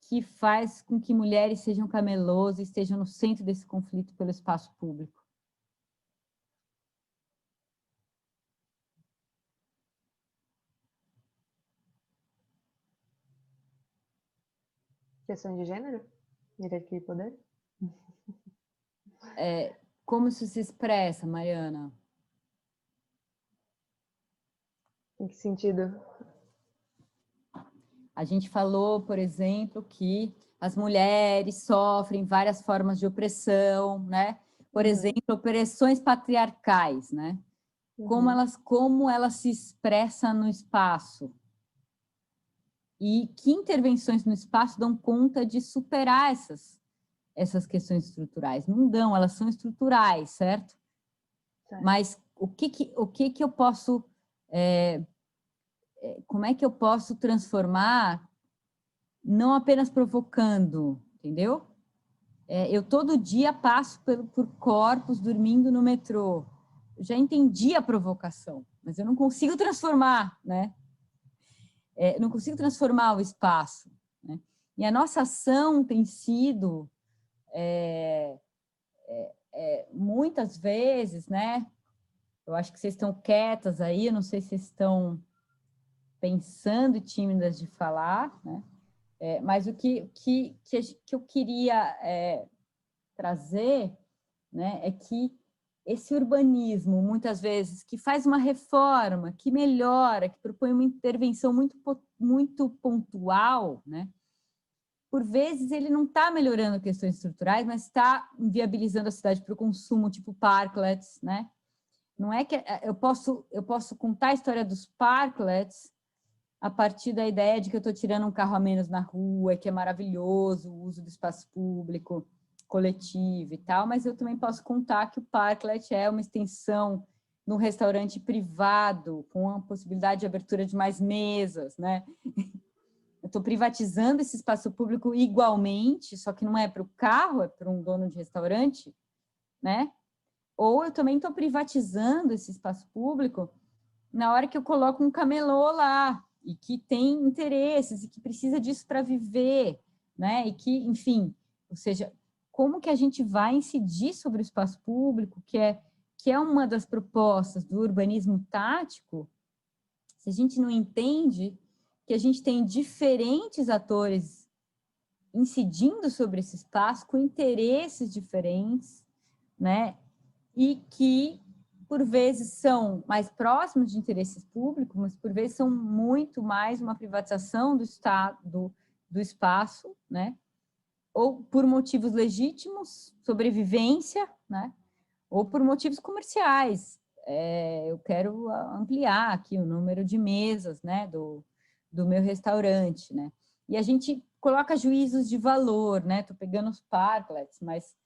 que faz com que mulheres sejam camelôs e estejam no centro desse conflito pelo espaço público? Questão de gênero? Hierarquia e poder? Como isso se expressa, Mariana? Em que sentido? A gente falou, por exemplo, que as mulheres sofrem várias formas de opressão, né? Por exemplo, opressões patriarcais, né? Como elas se expressam no espaço. E que intervenções no espaço dão conta de superar essas questões estruturais? Não dão, elas são estruturais, certo? Mas o que eu posso... como é que eu posso transformar, não apenas provocando, entendeu? Eu todo dia passo por corpos dormindo no metrô. Eu já entendi a provocação, mas eu não consigo transformar, né? Não consigo transformar o espaço, né? E a nossa ação tem sido, muitas vezes, né? Eu acho que vocês estão quietas aí, eu não sei se vocês estão pensando e tímidas de falar, né? Mas o que eu queria trazer, né, é que esse urbanismo, muitas vezes, que faz uma reforma, que melhora, que propõe uma intervenção muito pontual, né? Por vezes ele não está melhorando questões estruturais, mas está inviabilizando a cidade para o consumo, tipo parklets, né? Não é que eu posso contar a história dos parklets a partir da ideia de que eu estou tirando um carro a menos na rua, que é maravilhoso o uso do espaço público, coletivo e tal, mas eu também posso contar que o parklet é uma extensão num restaurante privado, com a possibilidade de abertura de mais mesas, né? Eu estou privatizando esse espaço público igualmente, só que não é para o carro, é para um dono de restaurante, né? Ou eu também estou privatizando esse espaço público na hora que eu coloco um camelô lá, e que tem interesses, e que precisa disso para viver, né? E que, enfim, ou seja, como que a gente vai incidir sobre o espaço público, que é uma das propostas do urbanismo tático, se a gente não entende que a gente tem diferentes atores incidindo sobre esse espaço, com interesses diferentes, né? E que, por vezes, são mais próximos de interesses públicos, mas, por vezes, são muito mais uma privatização do Estado, do espaço, né? Ou por motivos legítimos, sobrevivência, né? Ou por motivos comerciais. Eu quero ampliar aqui o número de mesas, né? Do meu restaurante, né? E a gente coloca juízos de valor, né? Estou pegando os parklets, mas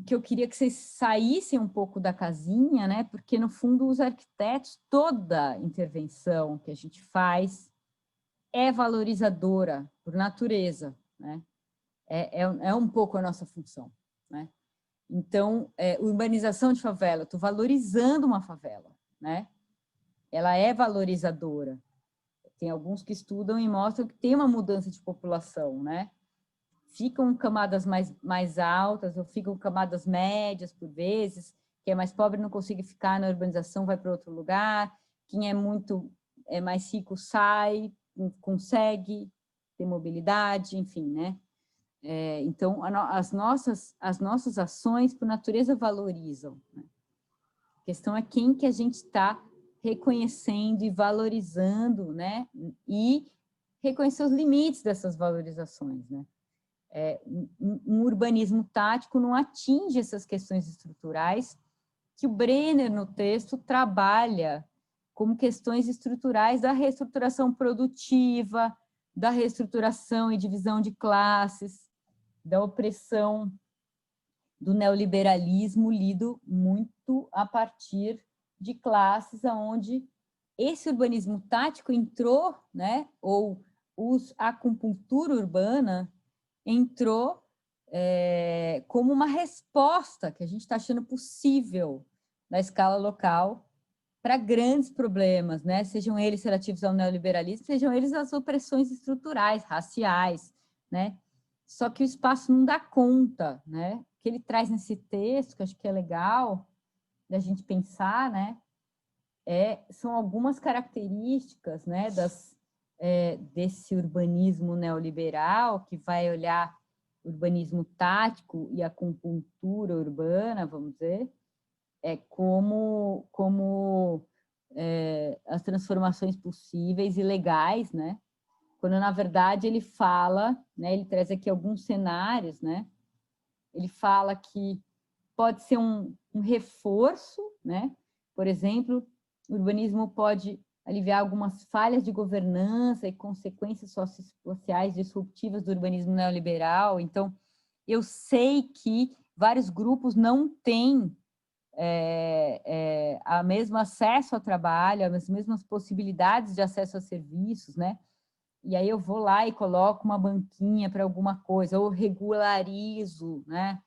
que eu queria que vocês saíssem um pouco da casinha, né? Porque, no fundo, os arquitetos, toda intervenção que a gente faz é valorizadora por natureza, né? É um pouco a nossa função, né? Então, urbanização de favela, eu estou valorizando uma favela, né? Ela é valorizadora. Tem alguns que estudam e mostram que tem uma mudança de população, né? Ficam camadas mais altas ou ficam camadas médias, por vezes. Quem é mais pobre não consegue ficar na urbanização, vai para outro lugar. Quem é mais rico sai, consegue ter mobilidade, enfim, né? Então, as nossas ações, por natureza, valorizam, né? A questão é quem que a gente está reconhecendo e valorizando, né? E reconhecer os limites dessas valorizações, né? Um urbanismo tático não atinge essas questões estruturais que o Brenner, no texto, trabalha como questões estruturais da reestruturação produtiva, da reestruturação e divisão de classes, da opressão do neoliberalismo lido muito a partir de classes onde esse urbanismo tático entrou, né, ou a acupuntura urbana entrou como uma resposta que a gente está achando possível na escala local para grandes problemas, né, sejam eles relativos ao neoliberalismo, sejam eles as opressões estruturais, raciais, né. Só que o espaço não dá conta, né? O que ele traz nesse texto, que eu acho que é legal da gente pensar, né? São algumas características, né? Desse urbanismo neoliberal, que vai olhar urbanismo tático e acupuntura urbana, vamos dizer, como as transformações possíveis e legais, né? Quando, na verdade, ele fala, né, ele traz aqui alguns cenários, né? Ele fala que pode ser um reforço, né? Por exemplo, o urbanismo pode aliviar algumas falhas de governança e consequências sociais disruptivas do urbanismo neoliberal. Então, eu sei que vários grupos não têm o mesmo acesso ao trabalho, as mesmas possibilidades de acesso a serviços, né? E aí eu vou lá e coloco uma banquinha para alguma coisa, ou regularizo, né?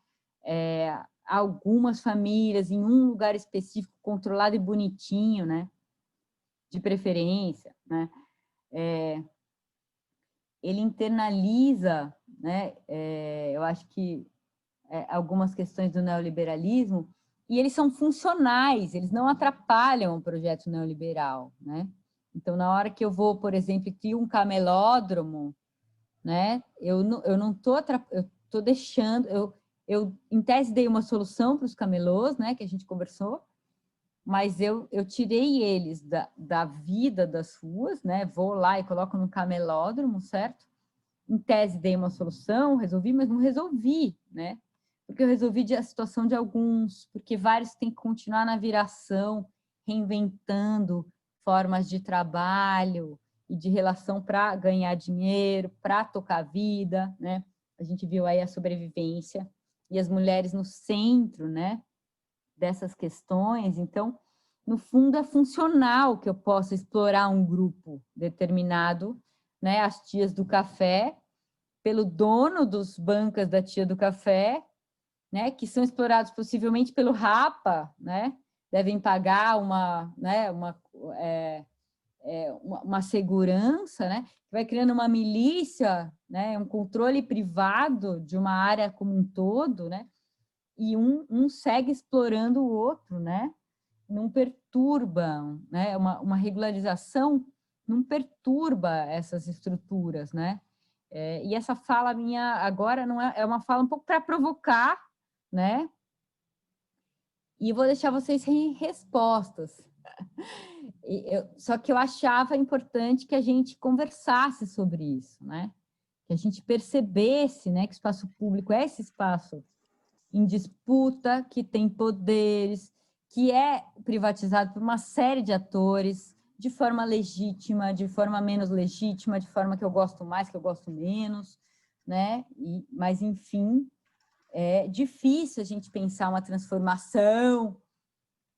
Algumas famílias em um lugar específico, controlado e bonitinho, né? De preferência, né? Ele internaliza, né? Eu acho que algumas questões do neoliberalismo, e eles são funcionais, eles não atrapalham o projeto neoliberal, né? Então, na hora que eu vou, por exemplo, crio um camelódromo, né? Eu não estou, eu estou deixando, eu eu, em tese, dei uma solução para os camelôs, né, que a gente conversou, mas eu tirei eles da vida das ruas, né, vou lá e coloco no camelódromo, certo? Em tese, dei uma solução, resolvi, mas não resolvi, né? Porque eu resolvi a situação de alguns, porque vários têm que continuar na viração, reinventando formas de trabalho e de relação para ganhar dinheiro, para tocar a vida, né? A gente viu aí a sobrevivência e as mulheres no centro, né, dessas questões. Então, no fundo, é funcional que eu possa explorar um grupo determinado, né, as tias do café, pelo dono dos bancas da tia do café, né, que são explorados possivelmente pelo Rapa, né, devem pagar uma segurança, né, que vai criando uma milícia, né, um controle privado de uma área como um todo, né, e um segue explorando o outro, né, não perturba, né, uma regularização não perturba essas estruturas, né, e essa fala minha agora não é uma fala um pouco para provocar, né, e eu vou deixar vocês sem respostas. Só que eu achava importante que a gente conversasse sobre isso, né? Que a gente percebesse, né, que o espaço público é esse espaço em disputa, que tem poderes, que é privatizado por uma série de atores, de forma legítima, de forma menos legítima, de forma que eu gosto mais, que eu gosto menos, né? Mas, enfim, é difícil a gente pensar uma transformação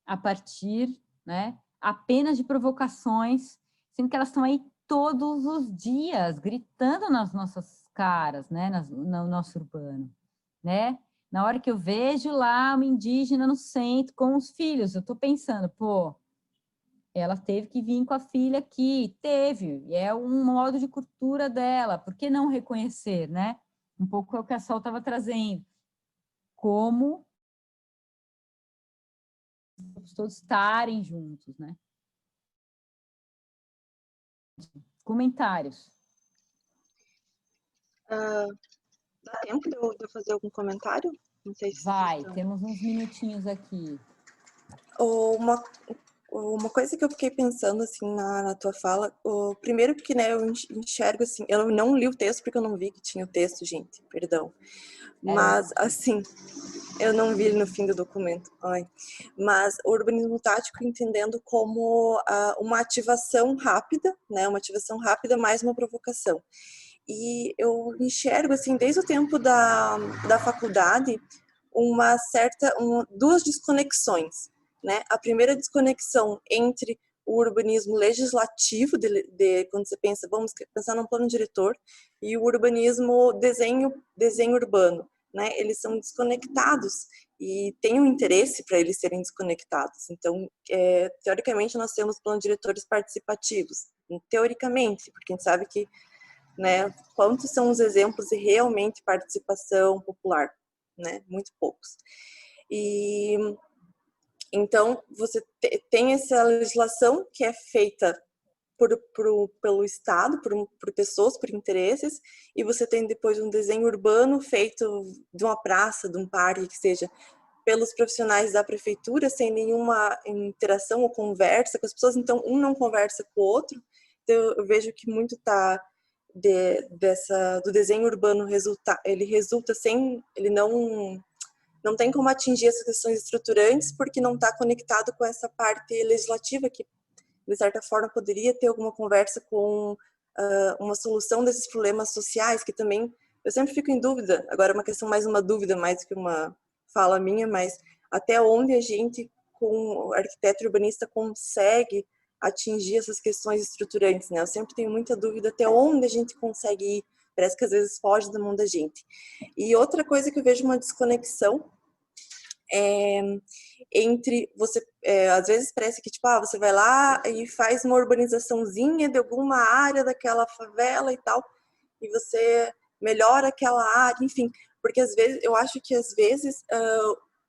a partir, né, apenas de provocações, sendo que elas estão aí todos os dias, gritando nas nossas caras, né, no nosso urbano, né? Na hora que eu vejo lá uma indígena no centro com os filhos, eu estou pensando, pô, ela teve que vir com a filha aqui, teve, e é um modo de cultura dela, por que não reconhecer, né? Um pouco é o que a Sol estava trazendo, como todos estarem juntos, né? Comentários. Dá tempo de eu fazer algum comentário? Não sei se temos uns minutinhos aqui. Uma coisa que eu fiquei pensando, assim, na tua fala, primeiro porque, né, eu enxergo, assim, eu não li o texto porque eu não vi que tinha o texto, gente, perdão. Mas, assim, eu não vi no fim do documento. Mas o urbanismo tático entendendo como uma ativação rápida, né, uma ativação rápida mais uma provocação. E eu enxergo, assim, desde o tempo da faculdade, duas desconexões, né? A primeira desconexão entre o urbanismo legislativo, quando você pensa, vamos pensar num plano diretor, e o urbanismo desenho urbano, né? Eles são desconectados e tem um interesse para eles serem desconectados. Então, teoricamente, nós temos planos diretores participativos, teoricamente, porque a gente sabe que, né, quantos são os exemplos de realmente participação popular, né? Muito poucos. E então você tem essa legislação que é feita pelo Estado, por pessoas, por interesses, e você tem depois um desenho urbano feito de uma praça, de um parque, que seja pelos profissionais da prefeitura, sem nenhuma interação ou conversa com as pessoas, então um não conversa com o outro. Então eu vejo que muito está do desenho urbano ele não tem como atingir essas questões estruturantes porque não está conectado com essa parte legislativa que, de certa forma, poderia ter alguma conversa com uma solução desses problemas sociais, que também eu sempre fico em dúvida, agora é uma questão mais uma dúvida, mais do que uma fala minha, mas até onde a gente, com o arquiteto urbanista, consegue atingir essas questões estruturantes, né? Eu sempre tenho muita dúvida até onde a gente consegue ir, parece que às vezes foge da mão da gente. E outra coisa que eu vejo uma desconexão entre você, às vezes parece que tipo, você vai lá e faz uma urbanizaçãozinha de alguma área daquela favela e tal, e você melhora aquela área, enfim, porque às vezes, eu acho que às vezes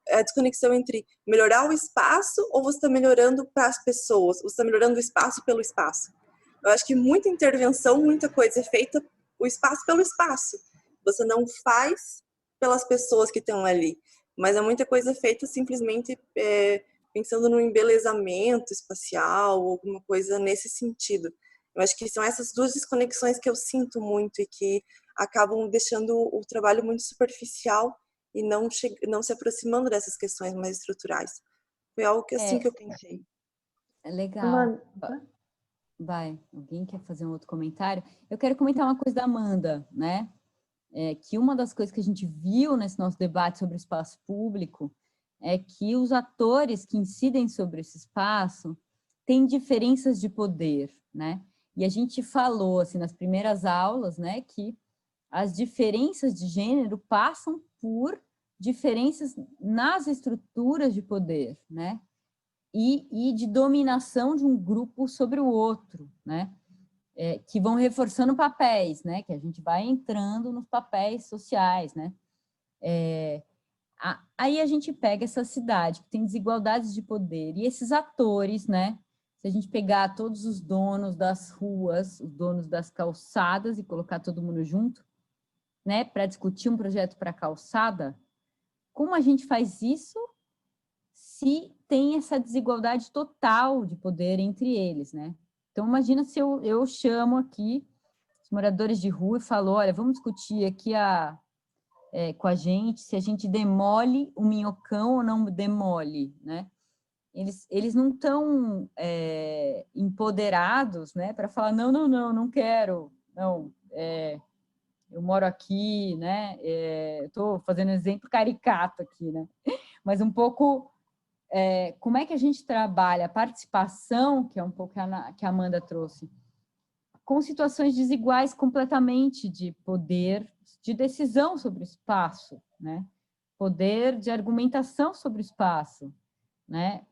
a desconexão entre melhorar o espaço ou você está melhorando para as pessoas, você está melhorando o espaço pelo espaço. Eu acho que muita intervenção, muita coisa é feita o espaço pelo espaço. Você não faz pelas pessoas que estão ali, mas é muita coisa feita simplesmente pensando no embelezamento espacial, alguma coisa nesse sentido. Eu acho que são essas duas desconexões que eu sinto muito e que acabam deixando o trabalho muito superficial e não se aproximando dessas questões mais estruturais. Foi algo que assim que eu pensei. É legal. Vai, alguém quer fazer um outro comentário? Eu quero comentar uma coisa da Amanda, né? Que uma das coisas que a gente viu nesse nosso debate sobre o espaço público é que os atores que incidem sobre esse espaço têm diferenças de poder, né? E a gente falou, assim, nas primeiras aulas, né, que as diferenças de gênero passam por diferenças nas estruturas de poder, né? E de dominação de um grupo sobre o outro, né? Que vão reforçando papéis, né? Que a gente vai entrando nos papéis sociais, né? Aí a gente pega essa cidade que tem desigualdades de poder e esses atores, né? Se a gente pegar todos os donos das ruas, os donos das calçadas e colocar todo mundo junto, né? Para discutir um projeto para calçada, como a gente faz isso se tem essa desigualdade total de poder entre eles, né? Então, imagina se eu chamo aqui os moradores de rua e falo, olha, vamos discutir aqui com a gente se a gente demole o Minhocão ou não demole, né? Eles não estão empoderados, né, para falar, não quero, não, eu moro aqui, né, estou fazendo um exemplo caricato aqui, né, mas um pouco como é que a gente trabalha a participação, que é um pouco que a Amanda trouxe, com situações desiguais completamente de poder, de decisão sobre o espaço, né? Poder de argumentação sobre o espaço, né?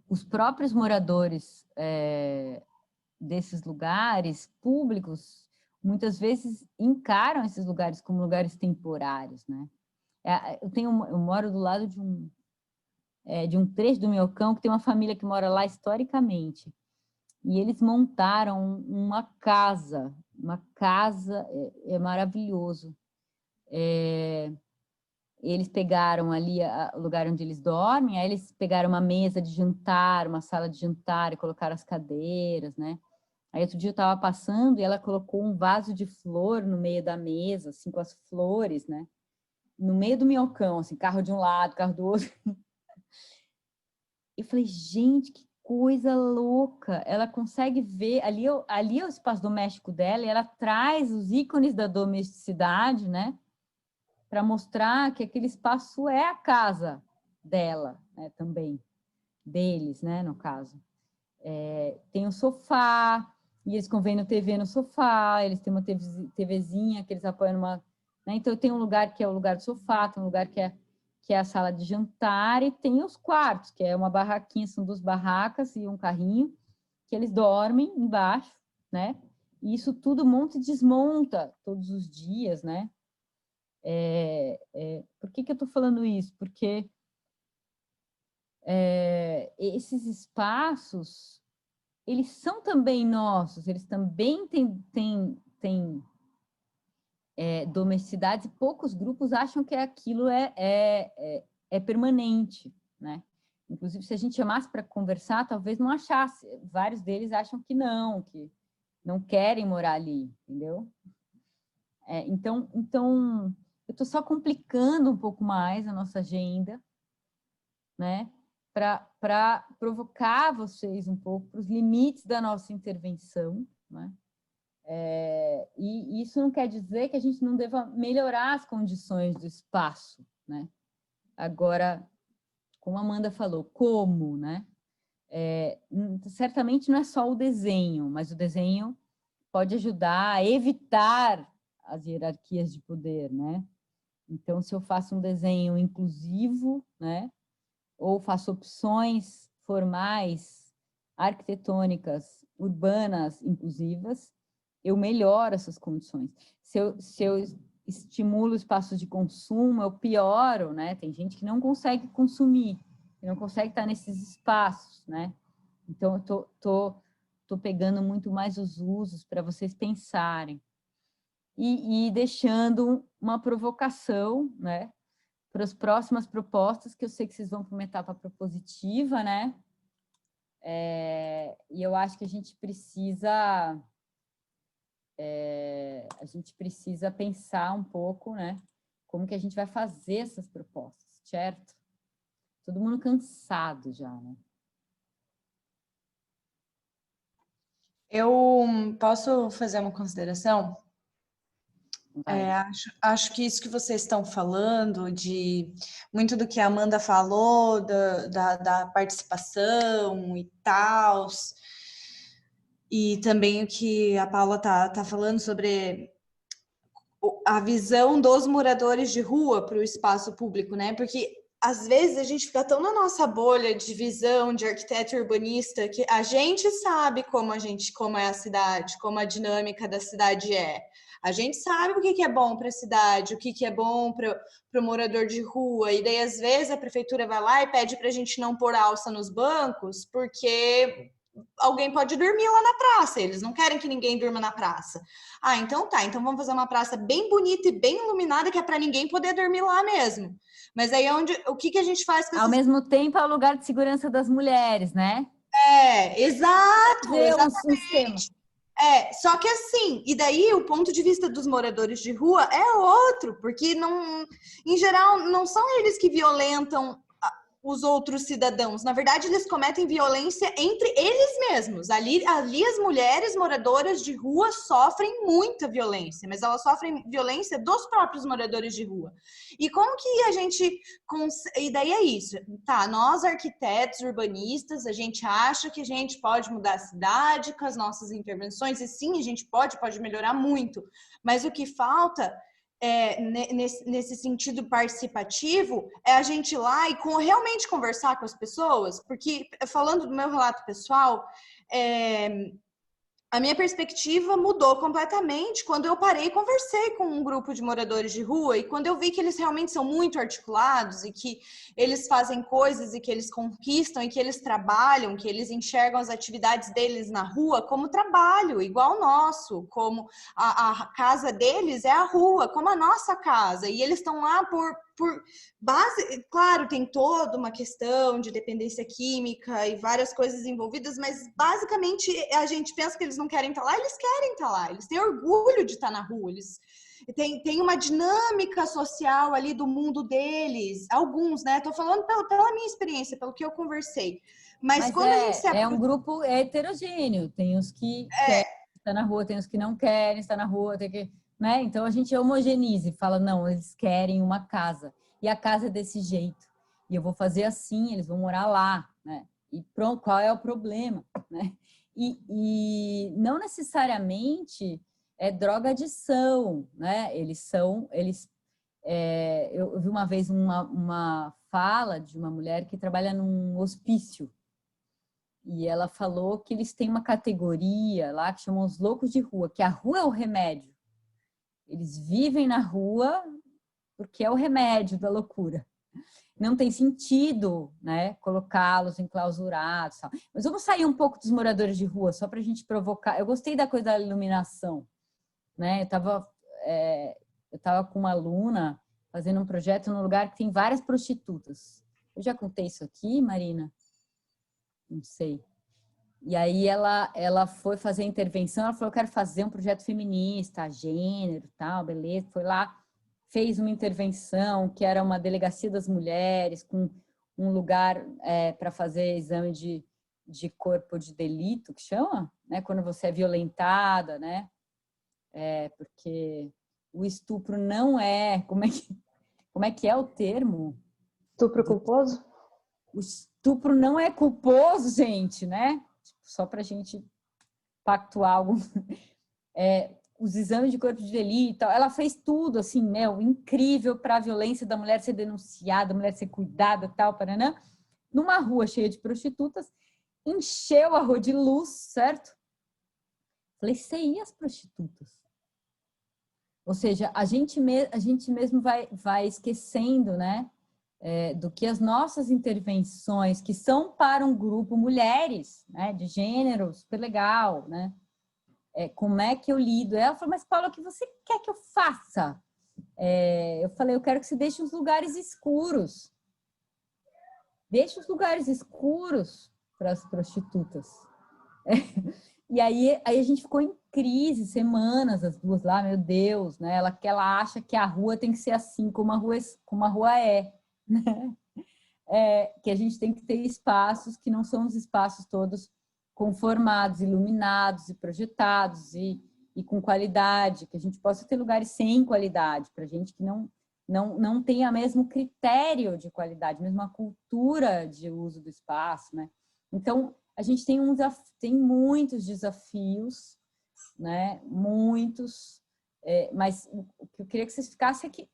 Os próprios moradores desses lugares públicos, muitas vezes encaram esses lugares como lugares temporários, né? Eu moro do lado de um trecho do Minhocão que tem uma família que mora lá historicamente. E eles montaram uma casa maravilhoso. Eles pegaram ali o lugar onde eles dormem, aí eles pegaram uma mesa de jantar, uma sala de jantar e colocaram as cadeiras, né? Aí outro dia eu estava passando e ela colocou um vaso de flor no meio da mesa, assim, com as flores, né? No meio do Minhocão, assim, carro de um lado, carro do outro. Eu falei, gente, que coisa louca! Ela consegue ver, ali é o espaço doméstico dela, e ela traz os ícones da domesticidade, né? Para mostrar que aquele espaço é a casa dela, né, também, deles, né, no caso. Tem um sofá, e eles ficam vendo TV no sofá, eles têm uma TVzinha que eles apoiam numa... Né, então, tem um lugar que é o lugar do sofá, tem um lugar que é a sala de jantar, e tem os quartos, que é uma barraquinha, são 2 barracas e um carrinho, que eles dormem embaixo, né? E isso tudo monta e desmonta todos os dias, né? Por que eu estou falando isso? Porque esses espaços, eles são também nossos, eles também têm domesticidades, e poucos grupos acham que aquilo é permanente, né? Inclusive, se a gente chamasse para conversar, talvez não achasse. Vários deles acham que não querem morar ali, entendeu? Então, eu estou só complicando um pouco mais a nossa agenda, né? Para provocar vocês um pouco para os limites da nossa intervenção, né? E isso não quer dizer que a gente não deva melhorar as condições do espaço, né? Agora, como a Amanda falou, como, né? Certamente não é só o desenho, mas o desenho pode ajudar a evitar as hierarquias de poder, né? Então, se eu faço um desenho inclusivo, né? Ou faço opções formais, arquitetônicas, urbanas, inclusivas, eu melhoro essas condições. Se eu estimulo espaços de consumo, eu pioro, né? Tem gente que não consegue consumir, que não consegue estar nesses espaços, né? Então, eu tô pegando muito mais os usos para vocês pensarem. e deixando uma provocação, né, para as próximas propostas, que eu sei que vocês vão para uma etapa propositiva, né? E eu acho que a gente precisa pensar um pouco, né, como que a gente vai fazer essas propostas, certo? Todo mundo cansado já, né? Eu posso fazer uma consideração? Acho que isso que vocês estão falando, de muito do que a Amanda falou, da participação e tal, e também o que a Paula tá falando sobre a visão dos moradores de rua para o espaço público, né? Porque às vezes a gente fica tão na nossa bolha de visão de arquiteto urbanista que a gente sabe como é a cidade, como a dinâmica da cidade é. A gente sabe o que é bom para a cidade, o que é bom para o morador de rua, e daí às vezes a prefeitura vai lá e pede para a gente não pôr alça nos bancos, porque alguém pode dormir lá na praça, eles não querem que ninguém durma na praça. Ah, então tá, então vamos fazer uma praça bem bonita e bem iluminada, que é para ninguém poder dormir lá mesmo. Mas aí o que a gente faz com Ao mesmo tempo, é o lugar de segurança das mulheres, né? Exato, exatamente. Só que assim, e daí o ponto de vista dos moradores de rua é outro, porque não, em geral, não são eles que violentam os outros cidadãos. Na verdade, eles cometem violência entre eles mesmos. Ali as mulheres moradoras de rua sofrem muita violência, mas elas sofrem violência dos próprios moradores de rua. E como que a gente... E daí é isso, tá? Nós, arquitetos, urbanistas, a gente acha que a gente pode mudar a cidade com as nossas intervenções, e sim, a gente pode melhorar muito, mas o que falta... nesse sentido participativo, é a gente ir lá e realmente conversar com as pessoas, porque, falando do meu relato pessoal, a minha perspectiva mudou completamente quando eu parei e conversei com um grupo de moradores de rua, e quando eu vi que eles realmente são muito articulados e que eles fazem coisas e que eles conquistam e que eles trabalham, que eles enxergam as atividades deles na rua como trabalho, igual o nosso, como a casa deles é a rua, como a nossa casa, e eles estão lá por base, claro, tem toda uma questão de dependência química e várias coisas envolvidas, mas basicamente a gente pensa que eles não querem estar lá, eles querem estar lá, eles têm orgulho de estar na rua, eles têm uma dinâmica social ali do mundo deles, alguns, né? Tô falando pela minha experiência, pelo que eu conversei. Mas quando a gente se é um grupo heterogêneo, tem os que querem estar na rua, tem os que não querem estar na rua, tem que... Né? Então a gente homogeneiza e fala, não, eles querem uma casa, e a casa é desse jeito, e eu vou fazer assim, eles vão morar lá, né? E pronto, qual é o problema, né? E não necessariamente é drogadição, né? Eu vi uma vez uma fala de uma mulher que trabalha num hospício, e ela falou que eles têm uma categoria lá que chamam os loucos de rua, que a rua é o remédio. Eles vivem na rua porque é o remédio da loucura. Não tem sentido, né, colocá-los enclausurados. Tal. Mas vamos sair um pouco dos moradores de rua, só para a gente provocar. Eu gostei da coisa da iluminação. Né? Eu tava com uma aluna fazendo um projeto num lugar que tem várias prostitutas. Eu já contei isso aqui, Marina? Não sei. E aí ela foi fazer a intervenção, ela falou, eu quero fazer um projeto feminista, gênero, tal, beleza. Foi lá, fez uma intervenção, que era uma delegacia das mulheres, com um lugar para fazer exame de corpo de delito, que chama, né? Quando você é violentada, né? Porque o estupro não é... Como é que é o termo? Estupro culposo? O estupro não é culposo, gente, né? Só para a gente pactuar algum... os exames de corpo de delito, ela fez tudo, assim, incrível para a violência da mulher ser denunciada, a mulher ser cuidada, tal, paranã, numa rua cheia de prostitutas, encheu a rua de luz, certo? Falei, e as prostitutas? Ou seja, a gente mesmo vai esquecendo, né? Do que as nossas intervenções, que são para um grupo mulheres, né, de gênero, super legal, né, como é que eu lido? Ela falou, mas Paula, o que você quer que eu faça? Eu falei, eu quero que você deixe os lugares escuros. Deixe os lugares escuros para as prostitutas. E aí a gente ficou em crise semanas, as duas lá, meu Deus, né? Ela acha que a rua tem que ser assim, como a rua é, né? Que a gente tem que ter espaços que não são os espaços todos conformados, iluminados e projetados e com qualidade, que a gente possa ter lugares sem qualidade, para gente que não tem o mesmo critério de qualidade, mesma cultura de uso do espaço, né? Então, a gente tem muitos desafios, né? Muitos, mas o que eu queria que vocês ficassem é que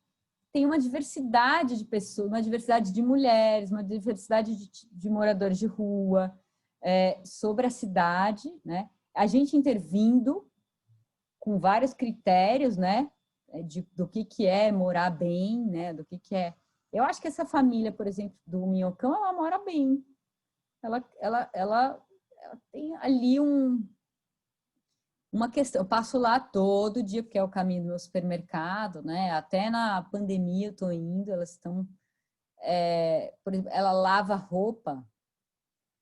tem uma diversidade de pessoas, uma diversidade de mulheres, uma diversidade de moradores de rua, sobre a cidade, né? A gente intervindo com vários critérios, né? Do que é morar bem, né? Do que é... Eu acho que essa família, por exemplo, do Minhocão, ela mora bem. Ela tem ali uma questão. Eu passo lá todo dia, porque é o caminho do meu supermercado, né? Até na pandemia eu tô indo, elas estão... por exemplo, ela lava roupa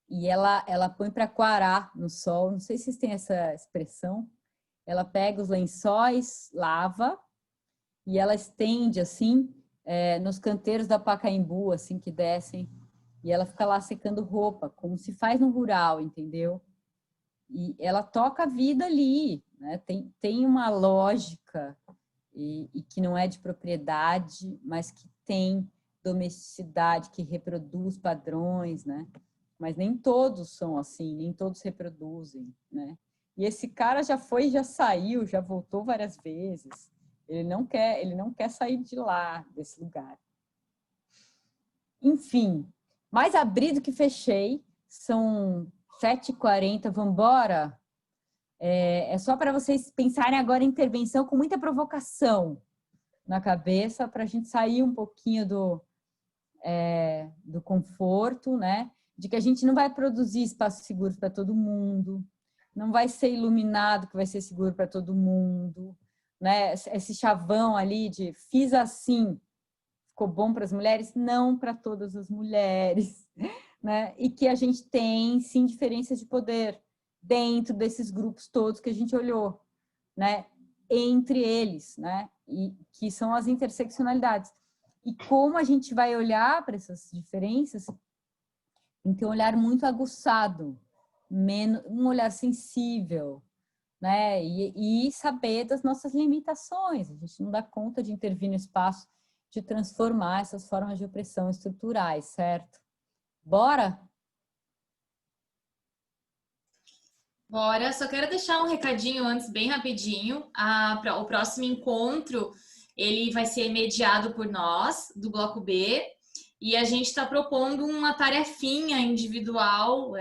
e ela põe para coarar no sol. Não sei se vocês têm essa expressão. Ela pega os lençóis, lava, e ela estende, assim, nos canteiros da Pacaembu, assim, que descem. E ela fica lá secando roupa, como se faz no rural, entendeu? E ela toca a vida ali, né? Tem uma lógica, e que não é de propriedade, mas que tem domesticidade, que reproduz padrões, né? Mas nem todos são assim, nem todos reproduzem, né? E esse cara já foi, já saiu, já voltou várias vezes. Ele não quer sair de lá, desse lugar. Enfim, mais abri do que fechei. São 7h40, vamos embora? É só para vocês pensarem agora em intervenção com muita provocação na cabeça, para a gente sair um pouquinho do conforto, né? De que a gente não vai produzir espaços seguros para todo mundo, não vai ser iluminado que vai ser seguro para todo mundo, né? Esse chavão ali de fiz assim, ficou bom para as mulheres? Não para todas as mulheres, né? E que a gente tem, sim, diferenças de poder dentro desses grupos todos que a gente olhou, né? Entre eles, né? E que são as interseccionalidades. E como a gente vai olhar para essas diferenças, tem que ter um olhar muito aguçado, um olhar sensível, né? E saber das nossas limitações. A gente não dá conta de intervir no espaço, de transformar essas formas de opressão estruturais, certo? Bora? Bora, só quero deixar um recadinho antes, bem rapidinho. O próximo encontro, ele vai ser mediado por nós, do Bloco B, e a gente está propondo uma tarefinha individual,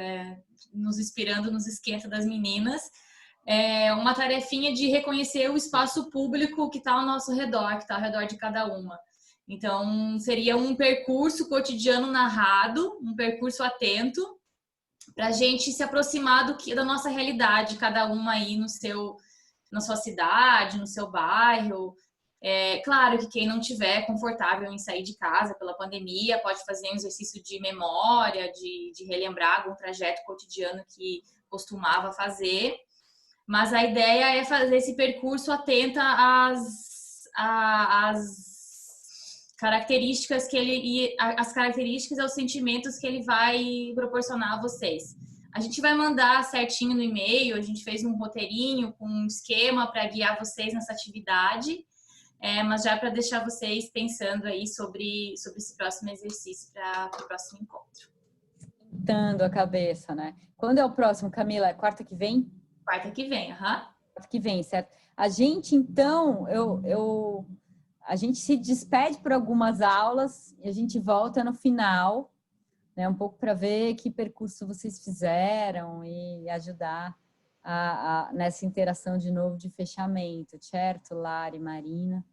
nos inspirando nos esquentas das meninas, uma tarefinha de reconhecer o espaço público que está ao nosso redor, que está ao redor de cada uma. Então, seria um percurso cotidiano narrado, um percurso atento, para a gente se aproximar da nossa realidade, cada uma aí na sua cidade, no seu bairro. Claro que quem não tiver confortável em sair de casa pela pandemia pode fazer um exercício de memória, de relembrar algum trajeto cotidiano que costumava fazer, mas a ideia é fazer esse percurso atenta às características as características e aos sentimentos que ele vai proporcionar a vocês. A gente vai mandar certinho no e-mail, a gente fez um roteirinho com um esquema para guiar vocês nessa atividade, mas já para deixar vocês pensando aí sobre esse próximo exercício para o próximo encontro. Pintando a cabeça, né? Quando é o próximo, Camila? É quarta que vem? Quarta que vem, aham. Quarta que vem, certo? A gente, então, a gente se despede por algumas aulas e a gente volta no final, né? Um pouco para ver que percurso vocês fizeram e ajudar nessa interação de novo de fechamento, certo, Lari, Marina?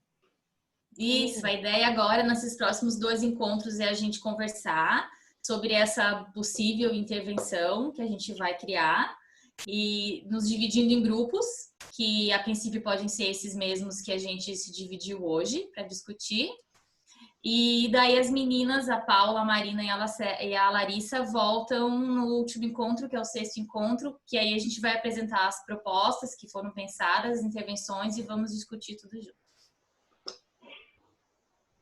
Isso, a ideia agora, nesses próximos 2 encontros, é a gente conversar sobre essa possível intervenção que a gente vai criar e nos dividindo em grupos, que a princípio podem ser esses mesmos que a gente se dividiu hoje para discutir. E daí as meninas, a Paula, a Marina e a Larissa, voltam no último encontro, que é o 6º encontro, que aí a gente vai apresentar as propostas que foram pensadas, as intervenções, e vamos discutir tudo junto.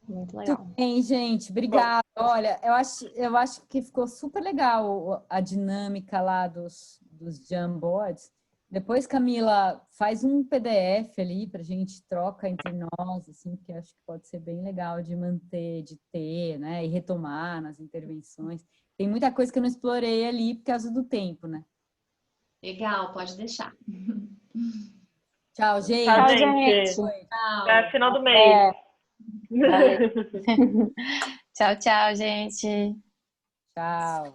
Muito legal. Muito bem, gente. Obrigada. Olha, eu acho que ficou super legal a dinâmica lá dos Jamboards. Depois, Camila, faz um PDF ali para a gente troca entre nós, assim, que acho que pode ser bem legal de manter, de ter, né? E retomar nas intervenções. Tem muita coisa que eu não explorei ali por causa do tempo, né? Legal, pode deixar. Tchau, gente. Tchau, gente. Tchau. Até final do mês. Tchau, tchau, gente. Tchau.